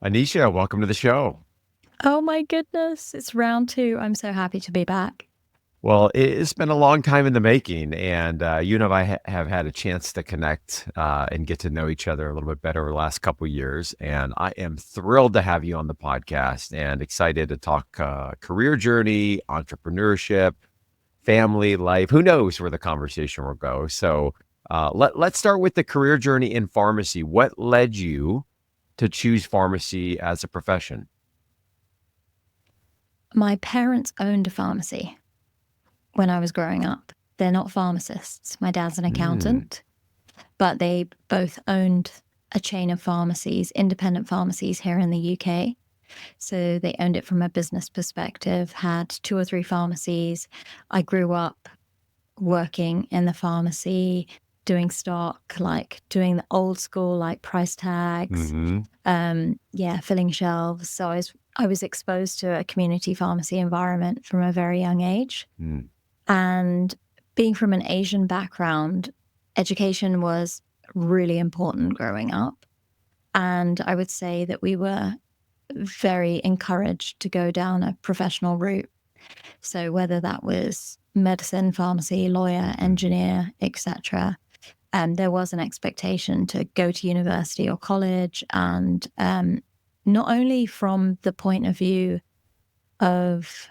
Anisha, welcome to the show. Oh my goodness, it's round two. I'm so happy to be back. Well, it's been a long time in the making, and you and I have had a chance to connect and get to know each other a little bit better over the last couple of years. And I am thrilled to have you on the podcast and excited to talk career journey, entrepreneurship, family life. Who knows where the conversation will go? So let's start with the career journey in pharmacy. What led you to choose pharmacy as a profession? My parents owned a pharmacy when I was growing up. They're not pharmacists. My dad's an Mm, accountant, but they both owned a chain of pharmacies, independent pharmacies here in the UK. So they owned it from a business perspective, had two or three pharmacies. I grew up working in the pharmacy, doing stock, like doing the old school, like price tags, hmm filling shelves. So I was exposed to a community pharmacy environment from a very young age. And being from an Asian background, education was really important growing up. And I would say that we were very encouraged to go down a professional route. So whether that was medicine, pharmacy, lawyer, engineer, etc., there was an expectation to go to university or college, and not only from the point of view of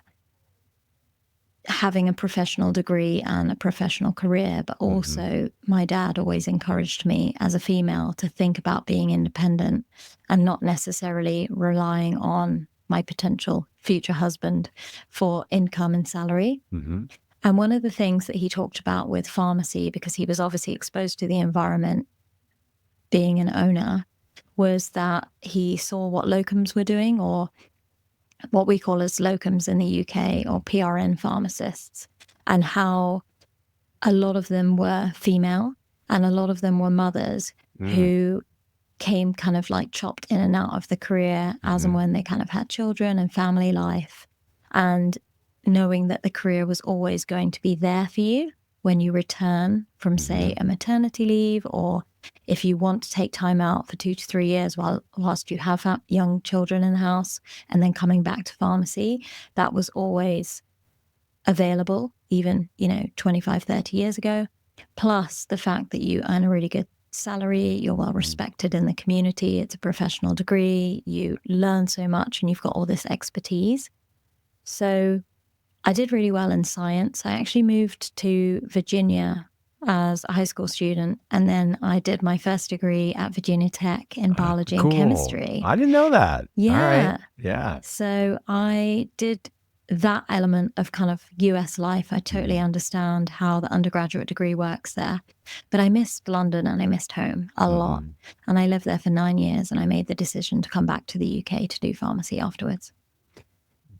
having a professional degree and a professional career, but hmm also my dad always encouraged me as a female to think about being independent and not necessarily relying on my potential future husband for income and salary. hmm And one of the things that he talked about with pharmacy, because he was obviously exposed to the environment being an owner, was that he saw what locums were doing, or what we call as locums in the UK, or PRN pharmacists, and how a lot of them were female and a lot of them were mothers Mm, who came kind of like chopped in and out of the career as and mhm, when they kind of had children and family life. And knowing that the career was always going to be there for you when you return from, say, mhm, a maternity leave, or if you want to take time out for 2 to 3 years whilst you have young children in the house, and then coming back to pharmacy, that was always available, even, 25, 30 years ago. Plus the fact that you earn a really good salary, you're well mhm. respected in the community, it's a professional degree, you learn so much, and you've got all this expertise. So I did really well in science. I actually moved to Virginia as a high school student, and then I did my first degree at Virginia Tech in biology and Cool. chemistry. I didn't know that. All right. Yeah. Yeah. So I did that element of kind of US life. I totally Mhm, understand how the undergraduate degree works there. But I missed London and I missed home a lot. mhm. And I lived there for 9 years, and I made the decision to come back to the UK to do pharmacy afterwards.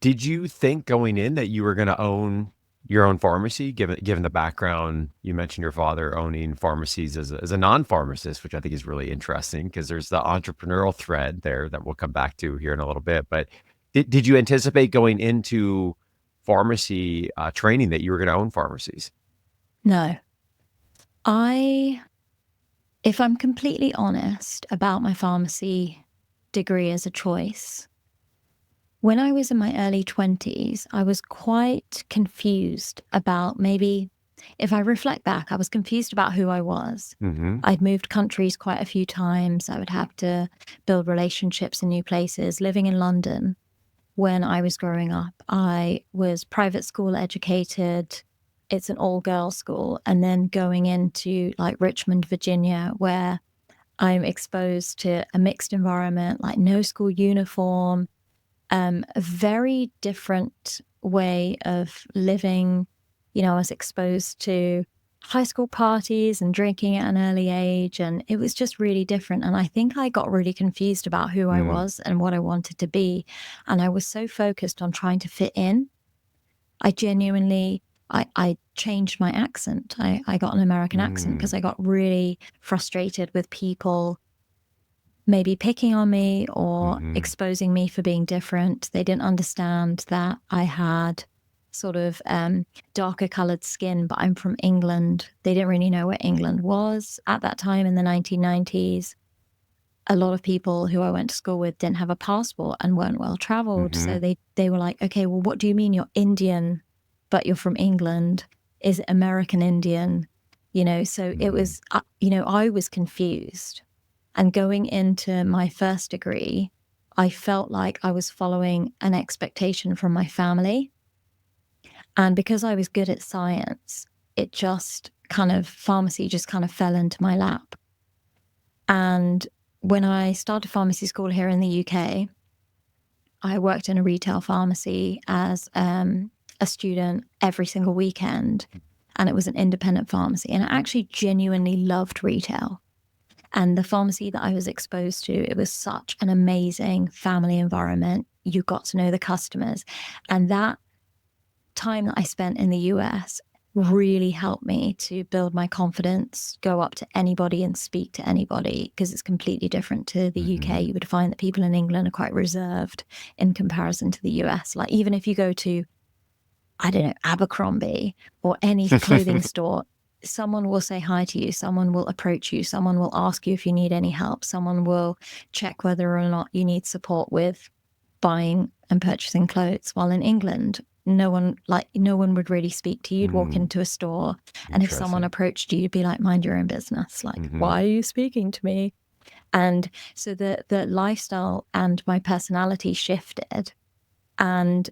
Did you think going in that you were going to own your own pharmacy, given the background? You mentioned your father owning pharmacies as a non-pharmacist, which I think is really interesting because there's the entrepreneurial thread there that we'll come back to here in a little bit. But did you anticipate going into pharmacy training that you were going to own pharmacies? No, I, if I'm completely honest about my pharmacy degree as a choice, when I was in my early 20s, I was quite confused about, maybe, if I reflect back, I was confused about who I was. hmm I'd moved countries quite a few times. I would have to build relationships in new places. Living in London when I was growing up, I was private school educated. It's an all girls school. And then going into like Richmond, Virginia, where I'm exposed to a mixed environment, like no school uniform, a very different way of living. I was exposed to high school parties and drinking at an early age, and it was just really different. And I think I got really confused about who I Mm, was and what I wanted to be. And I was so focused on trying to fit in. I genuinely, I changed my accent. I got an American accent because mm, I got really frustrated with people maybe picking on me or hmm exposing me for being different. They didn't understand that I had sort of darker colored skin, but I'm from England. They didn't really know where England was at that time in the 1990s. a lot of people who I went to school with didn't have a passport and weren't well traveled. Mm-hmm. So they were like, okay, well, what do you mean you're Indian, but you're from England? Is it American Indian? So it was, I was confused. And going into my first degree, I felt like I was following an expectation from my family. And because I was good at science, it just pharmacy just kind of fell into my lap. And when I started pharmacy school here in the UK, I worked in a retail pharmacy as a student every single weekend. And it was an independent pharmacy. And I actually genuinely loved retail. And the pharmacy that I was exposed to, it was such an amazing family environment. You got to know the customers. And that time that I spent in the US really helped me to build my confidence, go up to anybody and speak to anybody, because it's completely different to the UK. You would find that people in England are quite reserved in comparison to the US. Like, even if you go to, I don't know, Abercrombie or any clothing store, someone will say hi to you, someone will approach you, someone will ask you if you need any help, someone will check whether or not you need support with buying and purchasing clothes. While in England, no one would really speak to you. You'd walk into a store, and if someone approached you, you'd be like, mind your own business. Like, why are you speaking to me? And so the lifestyle and my personality shifted, and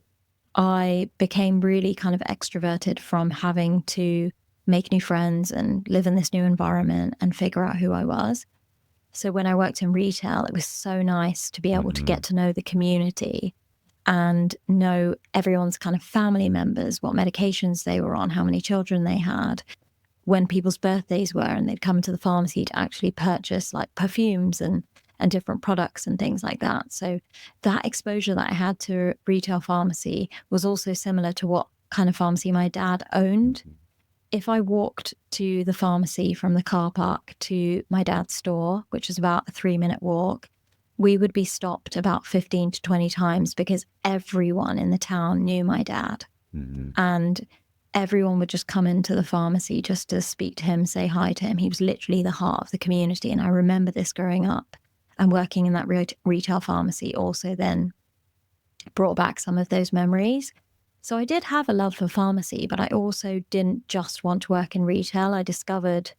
I became really kind of extroverted from having to make new friends and live in this new environment and figure out who I was. So when I worked in retail, it was so nice to be able to get to know the community and know everyone's kind of family members, what medications they were on, how many children they had, when people's birthdays were, and they'd come to the pharmacy to actually purchase like perfumes and different products and things like that. So that exposure that I had to retail pharmacy was also similar to what kind of pharmacy my dad owned. If I walked to the pharmacy from the car park to my dad's store, which is about a 3-minute walk, we would be stopped about 15 to 20 times because everyone in the town knew my dad. And everyone would just come into the pharmacy just to speak to him, say hi to him. He was literally the heart of the community. And I remember this growing up, and working in that retail pharmacy also then brought back some of those memories. So I did have a love for pharmacy, but I also didn't just want to work in retail. I discovered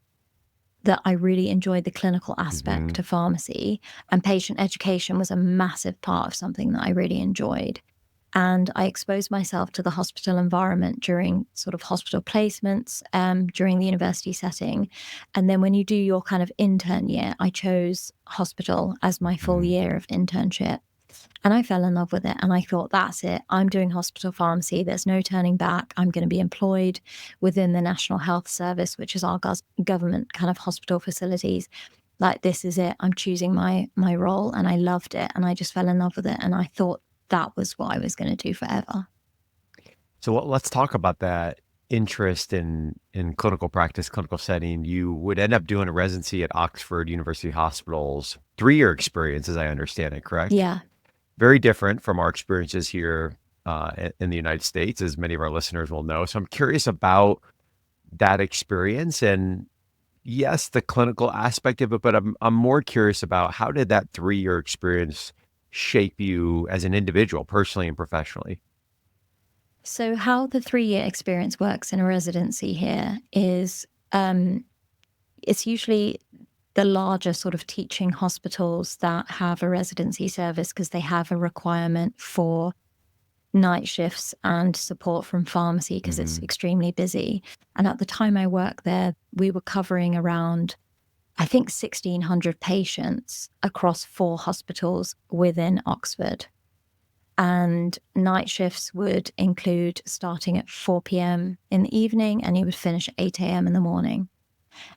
that I really enjoyed the clinical aspect of pharmacy, and patient education was a massive part of something that I really enjoyed. And I exposed myself to the hospital environment during sort of hospital placements, during the university setting. And then when you do your kind of intern year, I chose hospital as my full year of internship. And I fell in love with it. And I thought, that's it. I'm doing hospital pharmacy. There's no turning back. I'm going to be employed within the National Health Service, which is our government kind of hospital facilities. Like, this is it. I'm choosing my role. And I loved it. And I just fell in love with it. And I thought that was what I was going to do forever. So let's talk about that interest in clinical practice, clinical setting. You would end up doing a residency at Oxford University Hospital's 3-year experience, as I understand it, correct? Yeah. Very different from our experiences here in the United States, as many of our listeners will know. So I'm curious about that experience, and yes, the clinical aspect of it, but I'm more curious about, how did that 3-year experience shape you as an individual, personally and professionally? So how the 3-year experience works in a residency here is it's usually the larger sort of teaching hospitals that have a residency service, because they have a requirement for night shifts and support from pharmacy, because it's extremely busy. And at the time I worked there, we were covering around, I think, 1,600 patients across 4 hospitals within Oxford. And night shifts would include starting at 4 p.m. in the evening, and you would finish at 8 a.m. in the morning.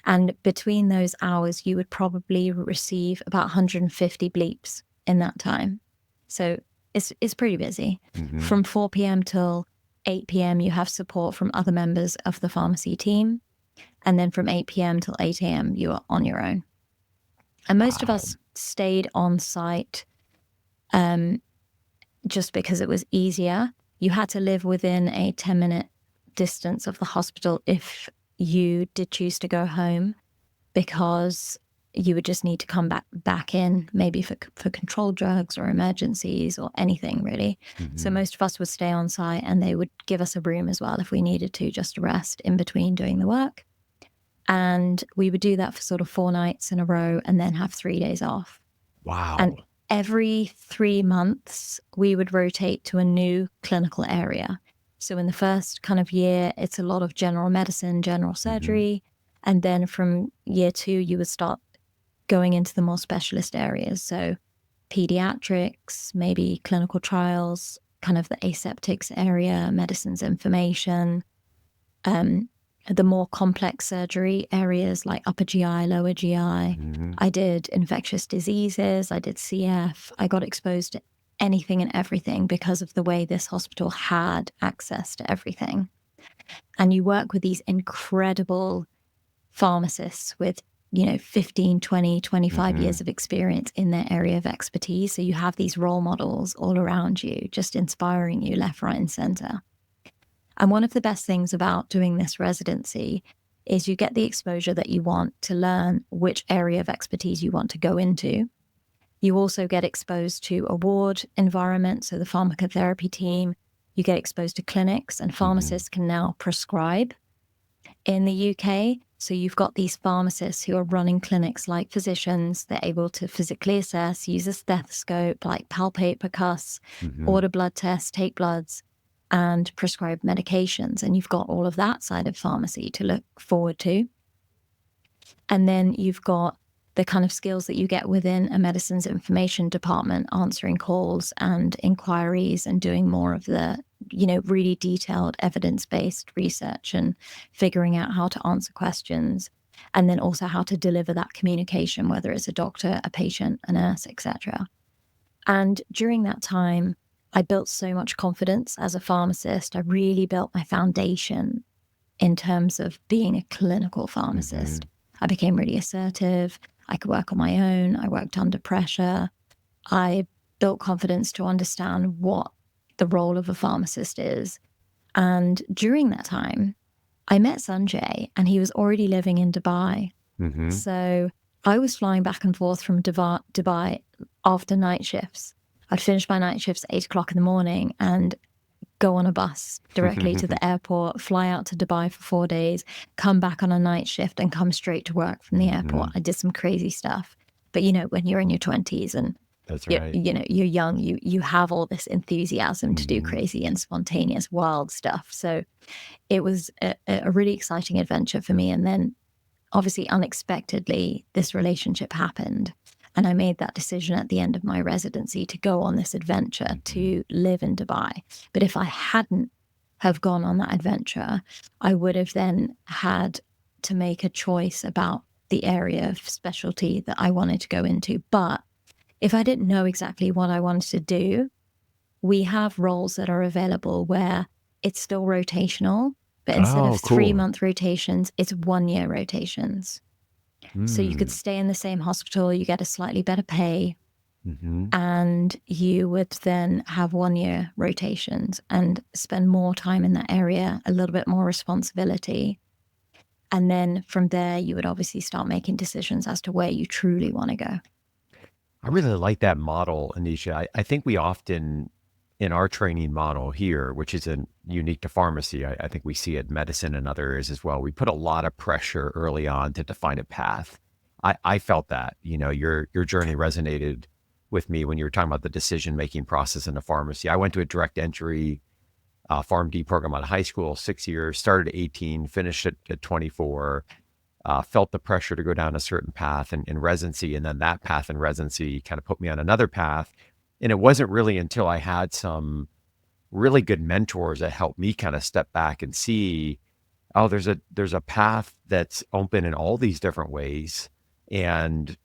And between those hours, you would probably receive about 150 bleeps in that time. So it's pretty busy. From 4 p.m. till 8 p.m., you have support from other members of the pharmacy team. And then from 8 p.m. till 8 a.m., you are on your own. And most of us stayed on site just because it was easier. You had to live within a 10-minute distance of the hospital if you did choose to go home, because you would just need to come back in maybe for controlled drugs or emergencies or anything really. So most of us would stay on site, and they would give us a room as well if we needed to, just to rest in between doing the work. And we would do that for sort of 4 nights in a row and then have 3 days off. Wow. And every 3 months, we would rotate to a new clinical area. So in the first kind of year, it's a lot of general medicine, general surgery. And then from year 2, you would start going into the more specialist areas. So pediatrics, maybe clinical trials, kind of the aseptics area, medicines information, the more complex surgery areas like upper GI, lower GI. I did infectious diseases, I did CF. I got exposed to anything and everything because of the way this hospital had access to everything. And you work with these incredible pharmacists with 15, 20, 25 years of experience in their area of expertise. So you have these role models all around you, just inspiring you left, right, and center. And one of the best things about doing this residency is you get the exposure that you want to learn which area of expertise you want to go into. You also get exposed to a ward environment, so the pharmacotherapy team. You get exposed to clinics, and pharmacists can now prescribe in the UK. So you've got these pharmacists who are running clinics like physicians. They're able to physically assess, use a stethoscope, like palpate, percuss, order blood tests, take bloods, and prescribe medications. And you've got all of that side of pharmacy to look forward to. And then you've got the kind of skills that you get within a medicines information department, answering calls and inquiries and doing more of the, really detailed evidence-based research and figuring out how to answer questions. And then also how to deliver that communication, whether it's a doctor, a patient, a nurse, etc. And during that time, I built so much confidence as a pharmacist. I really built my foundation in terms of being a clinical pharmacist. I became really assertive. I could work on my own. I worked under pressure. I built confidence to understand what the role of a pharmacist is. And during that time, I met Sanjay, and he was already living in Dubai. So I was flying back and forth from Dubai after night shifts. I'd finish my night shifts at 8 o'clock in the morning and go on a bus directly to the airport, fly out to Dubai for 4 days, come back on a night shift and come straight to work from the airport. I did some crazy stuff. But, when you're in your 20s and That's right. you're young, you have all this enthusiasm to do crazy and spontaneous, wild stuff. So it was a really exciting adventure for me. And then obviously, unexpectedly, this relationship happened. And I made that decision at the end of my residency to go on this adventure to live in Dubai. But if I hadn't have gone on that adventure, I would have then had to make a choice about the area of specialty that I wanted to go into. But if I didn't know exactly what I wanted to do, we have roles that are available where it's still rotational, but instead of 3-month rotations, it's 1-year rotations. So you could stay in the same hospital, you get a slightly better pay, and you would then have 1-year rotations and spend more time in that area, a little bit more responsibility. And then from there, you would obviously start making decisions as to where you truly want to go. I really like that model, Anisha. I think we often, in our training model here, which isn't unique to pharmacy, I think we see it in medicine and other areas as well. We put a lot of pressure early on to define a path. I felt that, your journey resonated with me when you were talking about the decision-making process in a pharmacy. I went to a direct entry PharmD program out of high school, 6 years, started at 18, finished at 24, felt the pressure to go down a certain path in residency. And then that path in residency kind of put me on another path. And it wasn't really until I had some really good mentors that helped me kind of step back and see, oh, there's a path that's open in all these different ways. And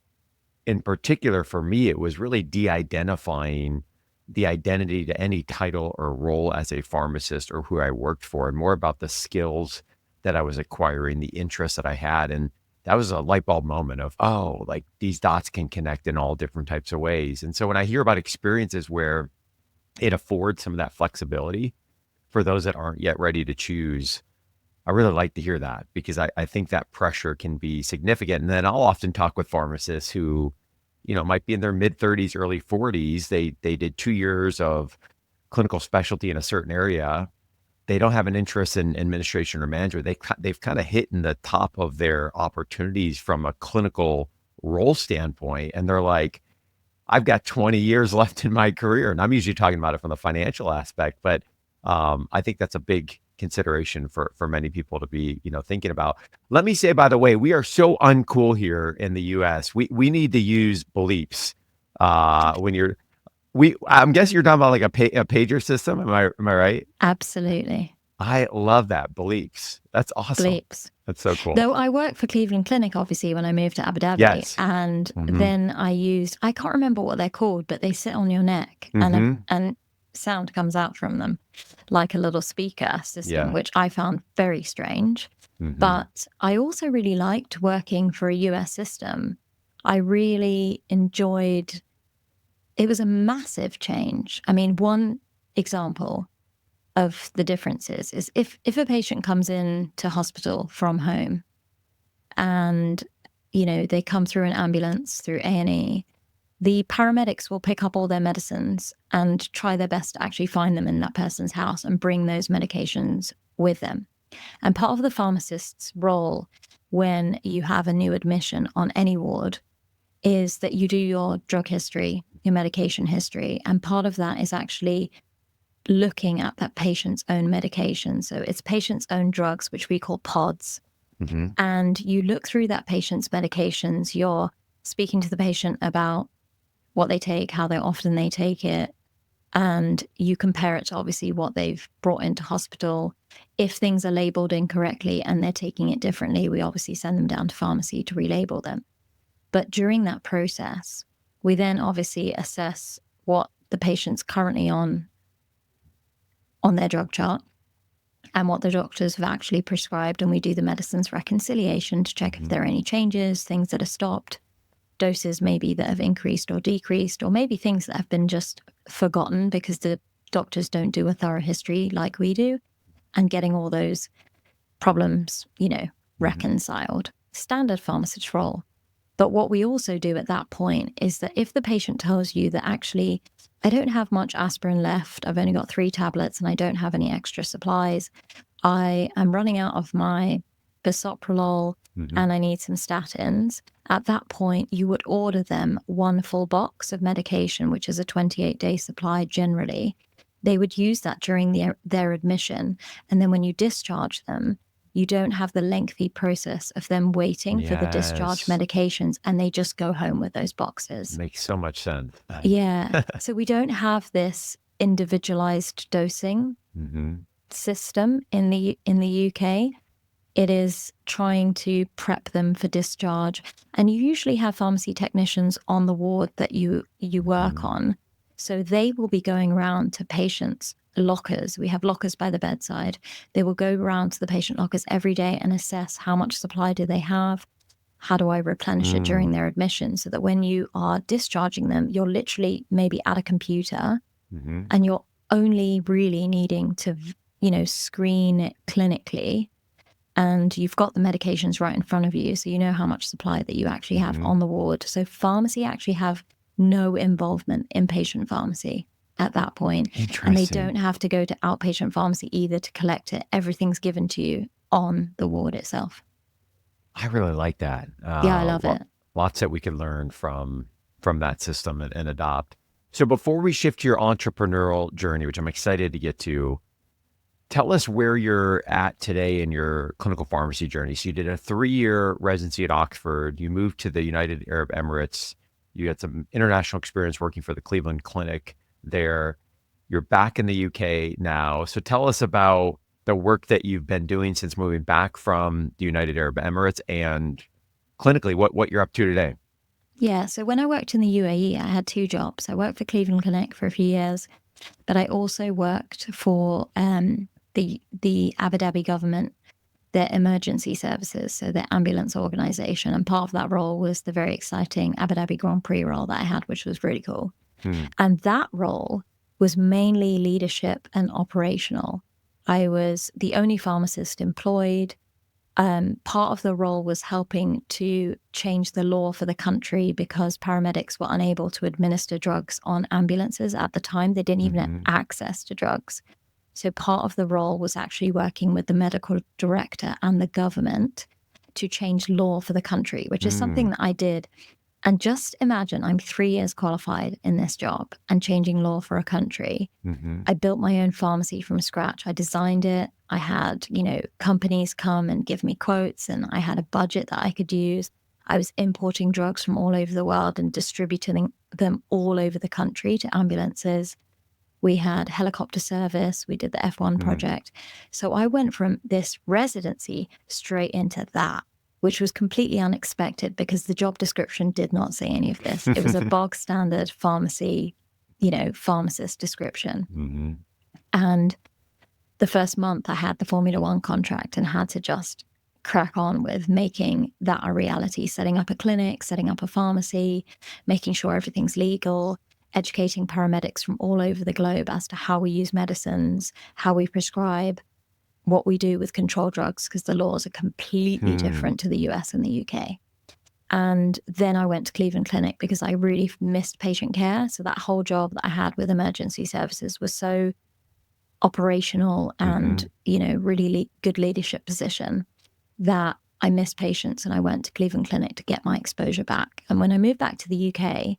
in particular for me, it was really de-identifying the identity to any title or role as a pharmacist or who I worked for, and more about the skills that I was acquiring, the interests that I had. And that was a light bulb moment of, oh, like these dots can connect in all different types of ways. And so when I hear about experiences where it affords some of that flexibility for those that aren't yet ready to choose, I really like to hear that because I think that pressure can be significant. And then I'll often talk with pharmacists who, might be in their mid 30s, early 40s. They did 2 years of clinical specialty in a certain area. They don't have an interest in administration or management. They've kind of hit in the top of their opportunities from a clinical role standpoint. And they're like, I've got 20 years left in my career. And I'm usually talking about it from the financial aspect, but I think that's a big consideration for many people to be, thinking about. Let me say, by the way, we are so uncool here in the US. We need to use bleeps when you're I'm guessing you're talking about like a pager system. Am I right? Absolutely. I love that. Bleeps. That's awesome. Bleeps. That's so cool. Though I worked for Cleveland Clinic, obviously, when I moved to Abu Dhabi. Yes. And then I can't remember what they're called, but they sit on your neck and sound comes out from them like a little speaker system, which I found very strange. But I also really liked working for a US system. I really enjoyed, it was a massive change. I mean, one example of the differences is if a patient comes in to hospital from home and, they come through an ambulance through A&E, the paramedics will pick up all their medicines and try their best to actually find them in that person's house and bring those medications with them. And part of the pharmacist's role when you have a new admission on any ward is that you do your drug history, your medication history. And part of that is actually looking at that patient's own medication. So it's patient's own drugs, which we call pods. And you look through that patient's medications. You're speaking to the patient about what they take, how often they take it, and you compare it to obviously what they've brought into hospital. If things are labeled incorrectly and they're taking it differently, we obviously send them down to pharmacy to relabel them. But during that process, we then obviously assess what the patient's currently on their drug chart and what the doctors have actually prescribed. And we do the medicines reconciliation to check if there are any changes, things that are stopped, doses maybe that have increased or decreased, or maybe things that have been just forgotten because the doctors don't do a thorough history like we do, and getting all those problems, reconciled. Standard pharmacist role. But what we also do at that point is that if the patient tells you that actually, I don't have much aspirin left, I've only got 3 tablets and I don't have any extra supplies, I am running out of my bisoprolol and I need some statins, at that point, you would order them 1 full box of medication, which is a 28-day supply generally. They would use that during their admission. And then when you discharge them, you don't have the lengthy process of them waiting for the discharge medications, and they just go home with those boxes. Makes so much sense. Yeah. So we don't have this individualized dosing system in the UK. It is trying to prep them for discharge. And you usually have pharmacy technicians on the ward that you work on. So they will be going around to patients' lockers. We have lockers by the bedside. They will go around to the patient lockers every day and assess how much supply do they have, how do I replenish it during their admission, so that when you are discharging them, you're literally maybe at a computer and you're only really needing to, screen it clinically, and you've got the medications right in front of you, so you know how much supply that you actually have on the ward. So pharmacy actually have no involvement in patient pharmacy at that point. And they don't have to go to outpatient pharmacy either to collect it. Everything's given to you on the ward itself. I really like that. Yeah, I love it. Lots that we can learn from that system and adopt. So before we shift to your entrepreneurial journey, which I'm excited to get to, tell us where you're at today in your clinical pharmacy journey. So you did a 3-year residency at Oxford. You moved to the United Arab Emirates. You had some international experience working for the Cleveland Clinic there. You're back in the UK now. So tell us about the work that you've been doing since moving back from the United Arab Emirates, and clinically, what you're up to today. Yeah, so when I worked in the UAE, I had 2 jobs. I worked for Cleveland Clinic for a few years, but I also worked for the Abu Dhabi government, their emergency services, so their ambulance organization. And part of that role was the very exciting Abu Dhabi Grand Prix role that I had, which was really cool. And that role was mainly leadership and operational. I was the only pharmacist employed. Part of the role was helping to change the law for the country because paramedics were unable to administer drugs on ambulances at the time. They didn't even have access to drugs. So part of the role was actually working with the medical director and the government to change law for the country, which is something that I did. And just imagine, I'm 3 years qualified in this job and changing law for a country. I built my own pharmacy from scratch. I designed it. I had, companies come and give me quotes, and I had a budget that I could use. I was importing drugs from all over the world and distributing them all over the country to ambulances. We had helicopter service. We did the F1 project. So I went from this residency straight into that, which was completely unexpected because the job description did not say any of this. It was a bog standard pharmacy, pharmacist description. And the first month I had the Formula One contract and had to just crack on with making that a reality, setting up a clinic, setting up a pharmacy, making sure everything's legal, educating paramedics from all over the globe as to how we use medicines, how we prescribe, what we do with controlled drugs, because the laws are completely different to the US and the UK. And then I went to Cleveland Clinic because I really missed patient care. So that whole job that I had with emergency services was so operational and, really good leadership position that I missed patients, and I went to Cleveland Clinic to get my exposure back. And when I moved back to the UK,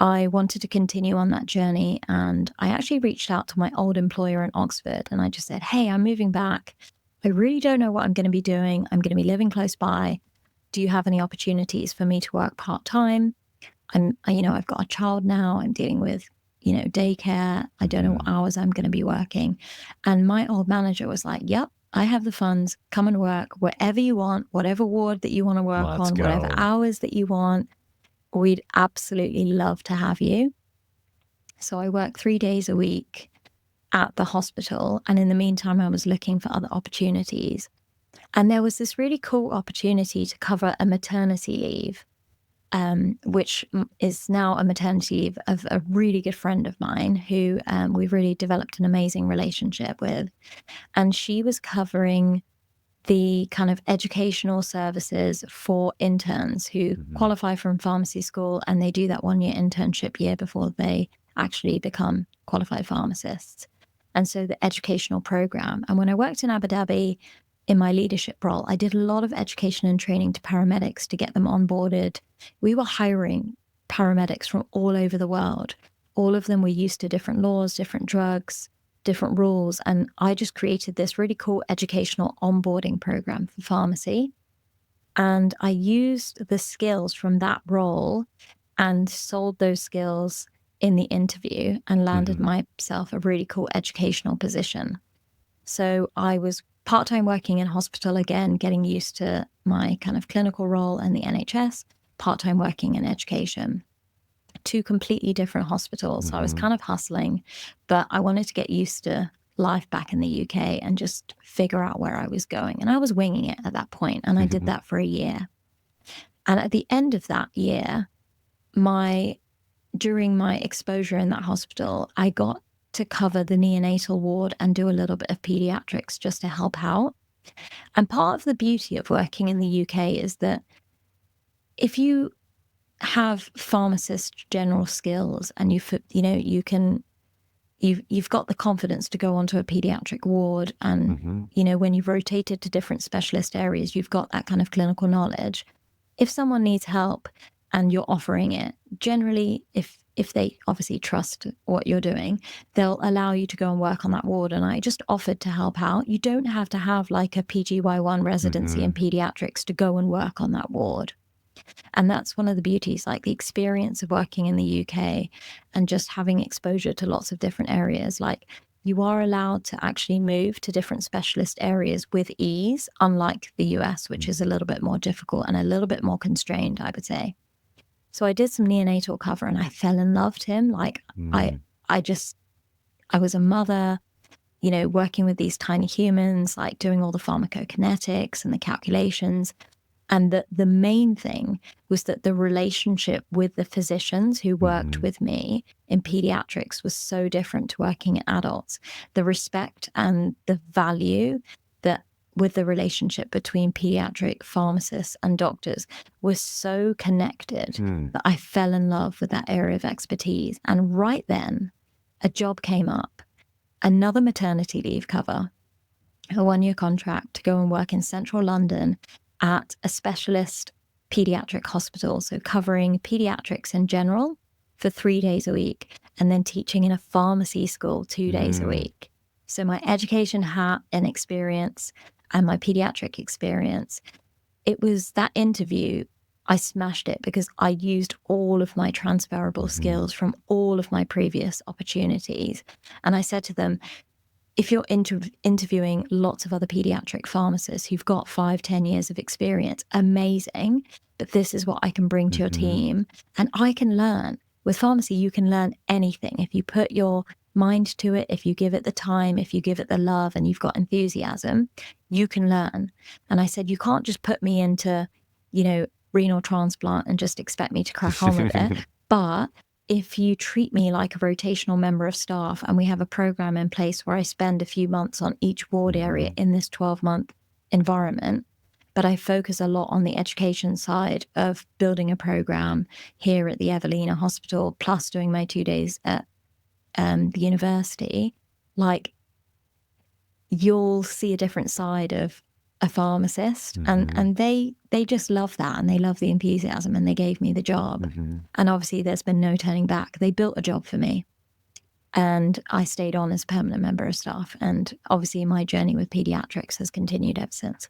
I wanted to continue on that journey, and I actually reached out to my old employer in Oxford, and I just said, hey, I'm moving back. I really don't know what I'm going to be doing. I'm going to be living close by. Do you have any opportunities for me to work part-time? I've got a child now. I'm dealing with, daycare. I don't know what hours I'm going to be working. And my old manager was like, yep, I have the funds. Come and work wherever you want, whatever ward that you want to work on, whatever hours that you want. We'd absolutely love to have you. So I worked 3 days a week at the hospital. And in the meantime, I was looking for other opportunities. And there was this really cool opportunity to cover a maternity leave, which is now a maternity leave of a really good friend of mine who we've really developed an amazing relationship with. And she was covering the kind of educational services for interns who qualify from pharmacy school, and they do that 1-year internship year before they actually become qualified pharmacists. And so the educational program. And when I worked in Abu Dhabi in my leadership role, I did a lot of education and training to paramedics to get them onboarded. We were hiring paramedics from all over the world. All of them were used to different laws, different drugs, different rules. And I just created this really cool educational onboarding program for pharmacy. And I used the skills from that role and sold those skills in the interview and landed myself a really cool educational position. So I was part-time working in hospital again, getting used to my kind of clinical role and the NHS, part-time working in education. 2 completely different hospitals. So I was kind of hustling, but I wanted to get used to life back in the UK and just figure out where I was going. And I was winging it at that point, and I did that for a year. And at the end of that year, during my exposure in that hospital, I got to cover the neonatal ward and do a little bit of pediatrics just to help out. And part of the beauty of working in the UK is that if you have pharmacist general skills and you've got the confidence to go onto a pediatric ward, and when you've rotated to different specialist areas, you've got that kind of clinical knowledge. If someone needs help and you're offering it, generally, if they obviously trust what you're doing, they'll allow you to go and work on that ward. And I just offered to help out. You don't have to have like a PGY1 residency in pediatrics to go and work on that ward. And that's one of the beauties, like the experience of working in the UK and just having exposure to lots of different areas. Like, you are allowed to actually move to different specialist areas with ease, unlike the US, which is a little bit more difficult and a little bit more constrained, I would say. So I did some neonatal cover and I fell in love with him. Like I was a mother, working with these tiny humans, like doing all the pharmacokinetics and the calculations. And the main thing was that the relationship with the physicians who worked with me, in pediatrics was so different to working in adults. The respect and the value that with the relationship between pediatric pharmacists and doctors was so connected that I fell in love with that area of expertise. And right then, a job came up, another maternity leave cover, a 1-year contract to go and work in central London at a specialist pediatric hospital. So covering pediatrics in general for 3 days a week, and then teaching in a pharmacy school 2 days a week. So my education hat and experience and my pediatric experience, it was that interview, I smashed it because I used all of my transferable skills from all of my previous opportunities. And I said to them, if you're interviewing lots of other pediatric pharmacists who've got 5-10 years of experience, amazing, but this is what I can bring to your team. And I can learn. With pharmacy, you can learn anything. If you put your mind to it, if you give it the time, if you give it the love and you've got enthusiasm, you can learn. And I said, you can't just put me into, renal transplant and just expect me to crack on with it. But if you treat me like a rotational member of staff and we have a program in place where I spend a few months on each ward area in this 12-month environment, but I focus a lot on the education side of building a program here at the Evelina Hospital, plus doing my 2 days at the university, like, you'll see a different side of a pharmacist. And they just love that, and they love the enthusiasm, and they gave me the job. And obviously there's been no turning back. They built a job for me, and I stayed on as a permanent member of staff. And obviously my journey with pediatrics has continued ever since.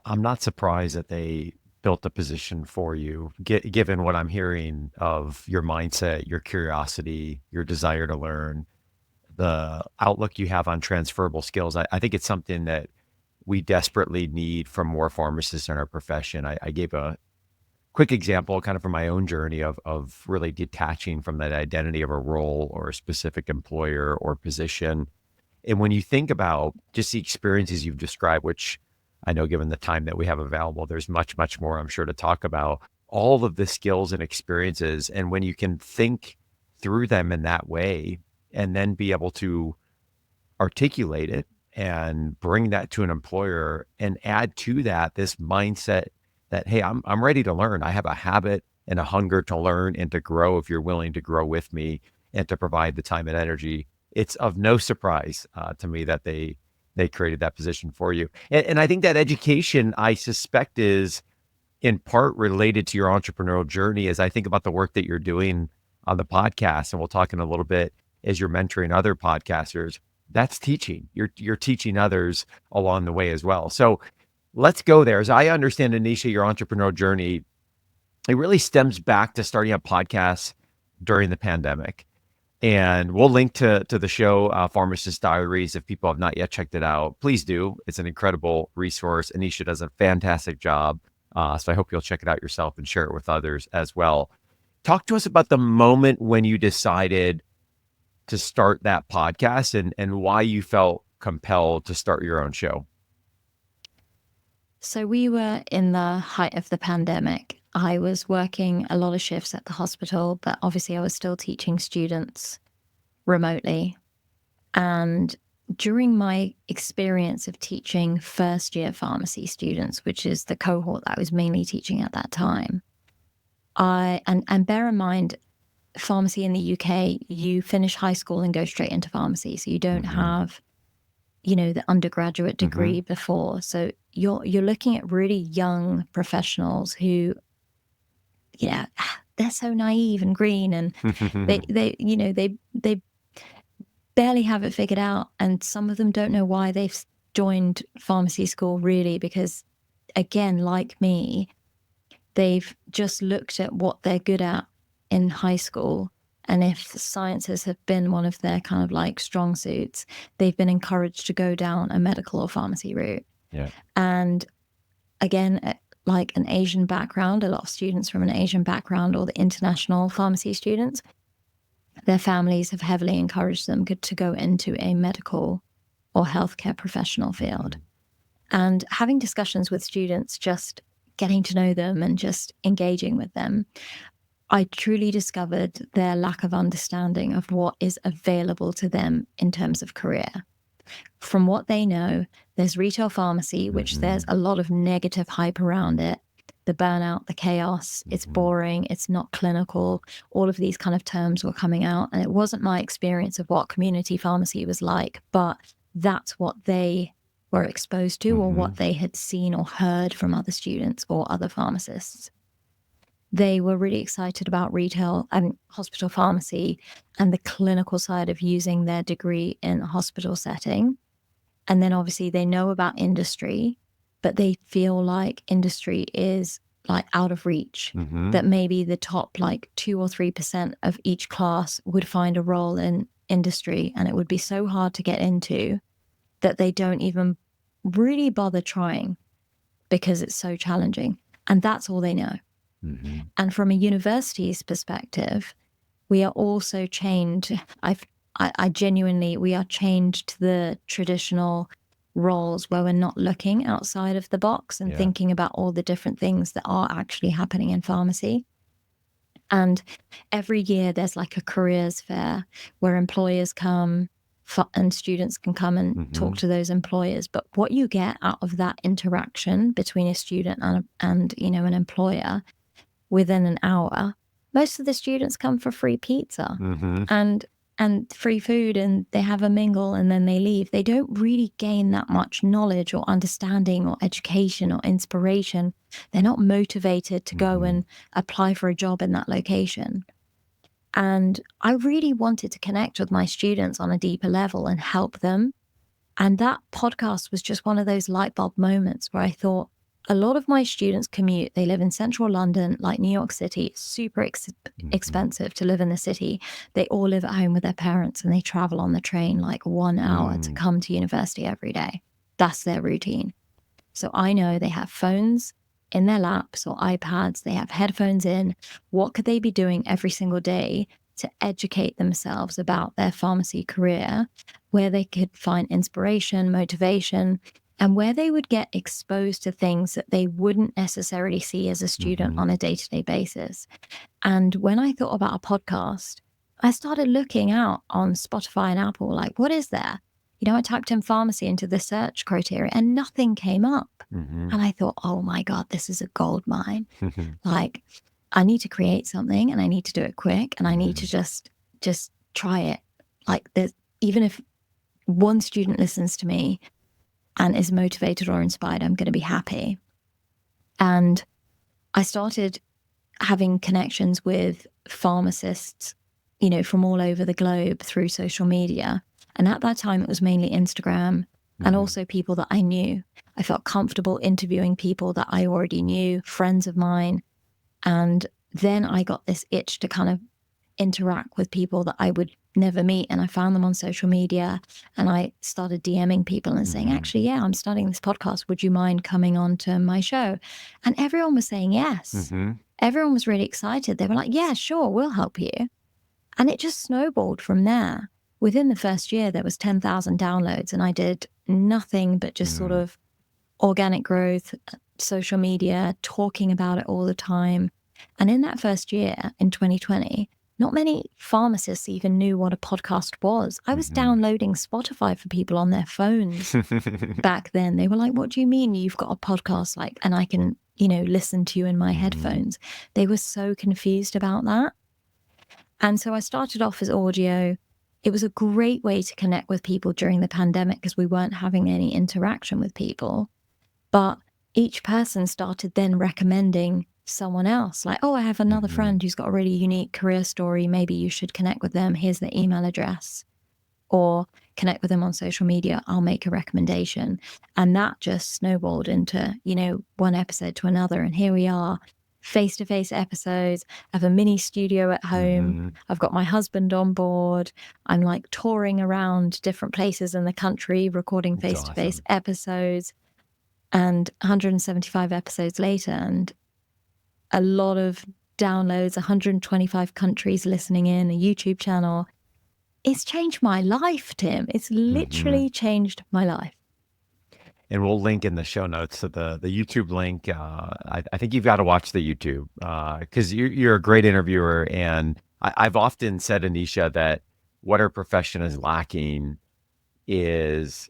I'm not surprised that they built a position for you, given what I'm hearing of your mindset, your curiosity, your desire to learn, the outlook you have on transferable skills. I think it's something that we desperately need from more pharmacists in our profession. I gave a quick example kind of from my own journey of really detaching from that identity of a role or a specific employer or position. And when you think about just the experiences you've described, which I know given the time that we have available, there's much, much more I'm sure to talk about, all of the skills and experiences. And when you can think through them in that way and then be able to articulate it and bring that to an employer and add to that this mindset that, hey, I'm ready to learn. I have a habit and a hunger to learn and to grow if you're willing to grow with me and to provide the time and energy. It's of no surprise to me that they created that position for you. And I think that education, I suspect, is in part related to your entrepreneurial journey. As I think about the work that you're doing on the podcast, and we'll talk in a little bit as you're mentoring other podcasters, that's teaching. You're teaching others along the way as well. So let's go there. As I understand, Anisha, your entrepreneurial journey, it really stems back to starting a podcast during the pandemic. And we'll link to the show, Pharmacist Diaries. If people have not yet checked it out, please do. It's an incredible resource. Anisha does a fantastic job. So I hope you'll check it out yourself and share it with others as well. Talk to us about the moment when you decided to start that podcast and why you felt compelled to start your own show. So we were in the height of the pandemic. I was working a lot of shifts at the hospital, but obviously I was still teaching students remotely. And during my experience of teaching first-year pharmacy students, which is the cohort that I was mainly teaching at that time, and bear in mind, pharmacy in the UK, you finish high school and go straight into pharmacy. So you don't have, the undergraduate degree before. So you're looking at really young professionals who, they're so naive and green, and they barely have it figured out. And some of them don't know why they've joined pharmacy school, really, because again, like me, they've just looked at what they're good at in high school. And if sciences have been one of their kind of like strong suits, they've been encouraged to go down a medical or pharmacy route. Yeah. And again, like an Asian background, a lot of students from an Asian background or the international pharmacy students, their families have heavily encouraged them to go into a medical or healthcare professional field. And having discussions with students, just getting to know them and just engaging with them, I truly discovered their lack of understanding of what is available to them in terms of career. From what they know, there's retail pharmacy, which there's a lot of negative hype around it. The burnout, the chaos, it's boring, it's not clinical. All of these kind of terms were coming out. And it wasn't my experience of what community pharmacy was like, but that's what they were exposed to or what they had seen or heard from other students or other pharmacists. They were really excited about retail and hospital pharmacy and the clinical side of using their degree in a hospital setting. And then obviously they know about industry, but they feel like industry is like out of reach, that maybe the top like 2 or 3% of each class would find a role in industry, and it would be so hard to get into that they don't even really bother trying because it's so challenging. And that's all they know. And from a university's perspective, we are also chained. I genuinely, we are chained to the traditional roles where we're not looking outside of the box and thinking about all the different things that are actually happening in pharmacy. And every year there's like a careers fair where employers come and students can come and talk to those employers. But what you get out of that interaction between a student and you know, an employer within an hour, most of the students come for free pizza and free food, and they have a mingle and then they leave. They don't really gain that much knowledge or understanding or education or inspiration. They're not motivated to go and apply for a job in that location. And I really wanted to connect with my students on a deeper level and help them. And that podcast was just one of those light bulb moments where I thought, a lot of my students commute. They live in central London, like New York City. It's super expensive to live in the city. They all live at home with their parents and they travel on the train like 1 hour to come to university every day. That's their routine. So I know they have phones in their laps or iPads. They have headphones in. What could they be doing every single day to educate themselves about their pharmacy career, where they could find inspiration, motivation, and where they would get exposed to things that they wouldn't necessarily see as a student on a day-to-day basis. And when I thought about a podcast, I started looking out on Spotify and Apple, like, what is there? You know, I typed in pharmacy into the search criteria and nothing came up. And I thought, oh my God, this is a gold mine. Like, I need to create something and I need to do it quick and I need to just try it. Like, even if one student listens to me and is motivated or inspired, I'm going to be happy. And I started having connections with pharmacists, you know, from all over the globe through social media. And at that time, it was mainly Instagram and also people that I knew. I felt comfortable interviewing people that I already knew, friends of mine. And then I got this itch to kind of interact with people that I would never meet. And I found them on social media and I started DMing people and saying, actually, yeah, I'm starting this podcast. Would you mind coming on to my show? And everyone was saying yes. Everyone was really excited. They were like, yeah, sure, we'll help you. And it just snowballed from there. Within the first year, there was 10,000 downloads and I did nothing but just sort of organic growth, social media, talking about it all the time. And in that first year, in 2020, not many pharmacists even knew what a podcast was. I was downloading Spotify for people on their phones back then. They were like, what do you mean you've got a podcast? Like, and I can, you know, listen to you in my headphones. They were so confused about that. And so I started off as audio. It was a great way to connect with people during the pandemic because we weren't having any interaction with people. But each person started then recommending someone else, like, oh, I have another friend who's got a really unique career story. Maybe you should connect with them. Here's their email address. Or connect with them on social media. I'll make a recommendation. And that just snowballed into, you know, one episode to another. And here we are, face-to-face episodes. I have a mini studio at home. I've got my husband on board. I'm like touring around different places in the country, recording face-to-face episodes. And 175 episodes later, and a lot of downloads, 125 countries listening in, a YouTube channel. It's changed my life, Tim. It's literally changed my life. and we'll link in the show notes to the YouTube link. I think you've got to watch the YouTube because you're a great interviewer. And I've often said, Anisha, that what our profession is lacking is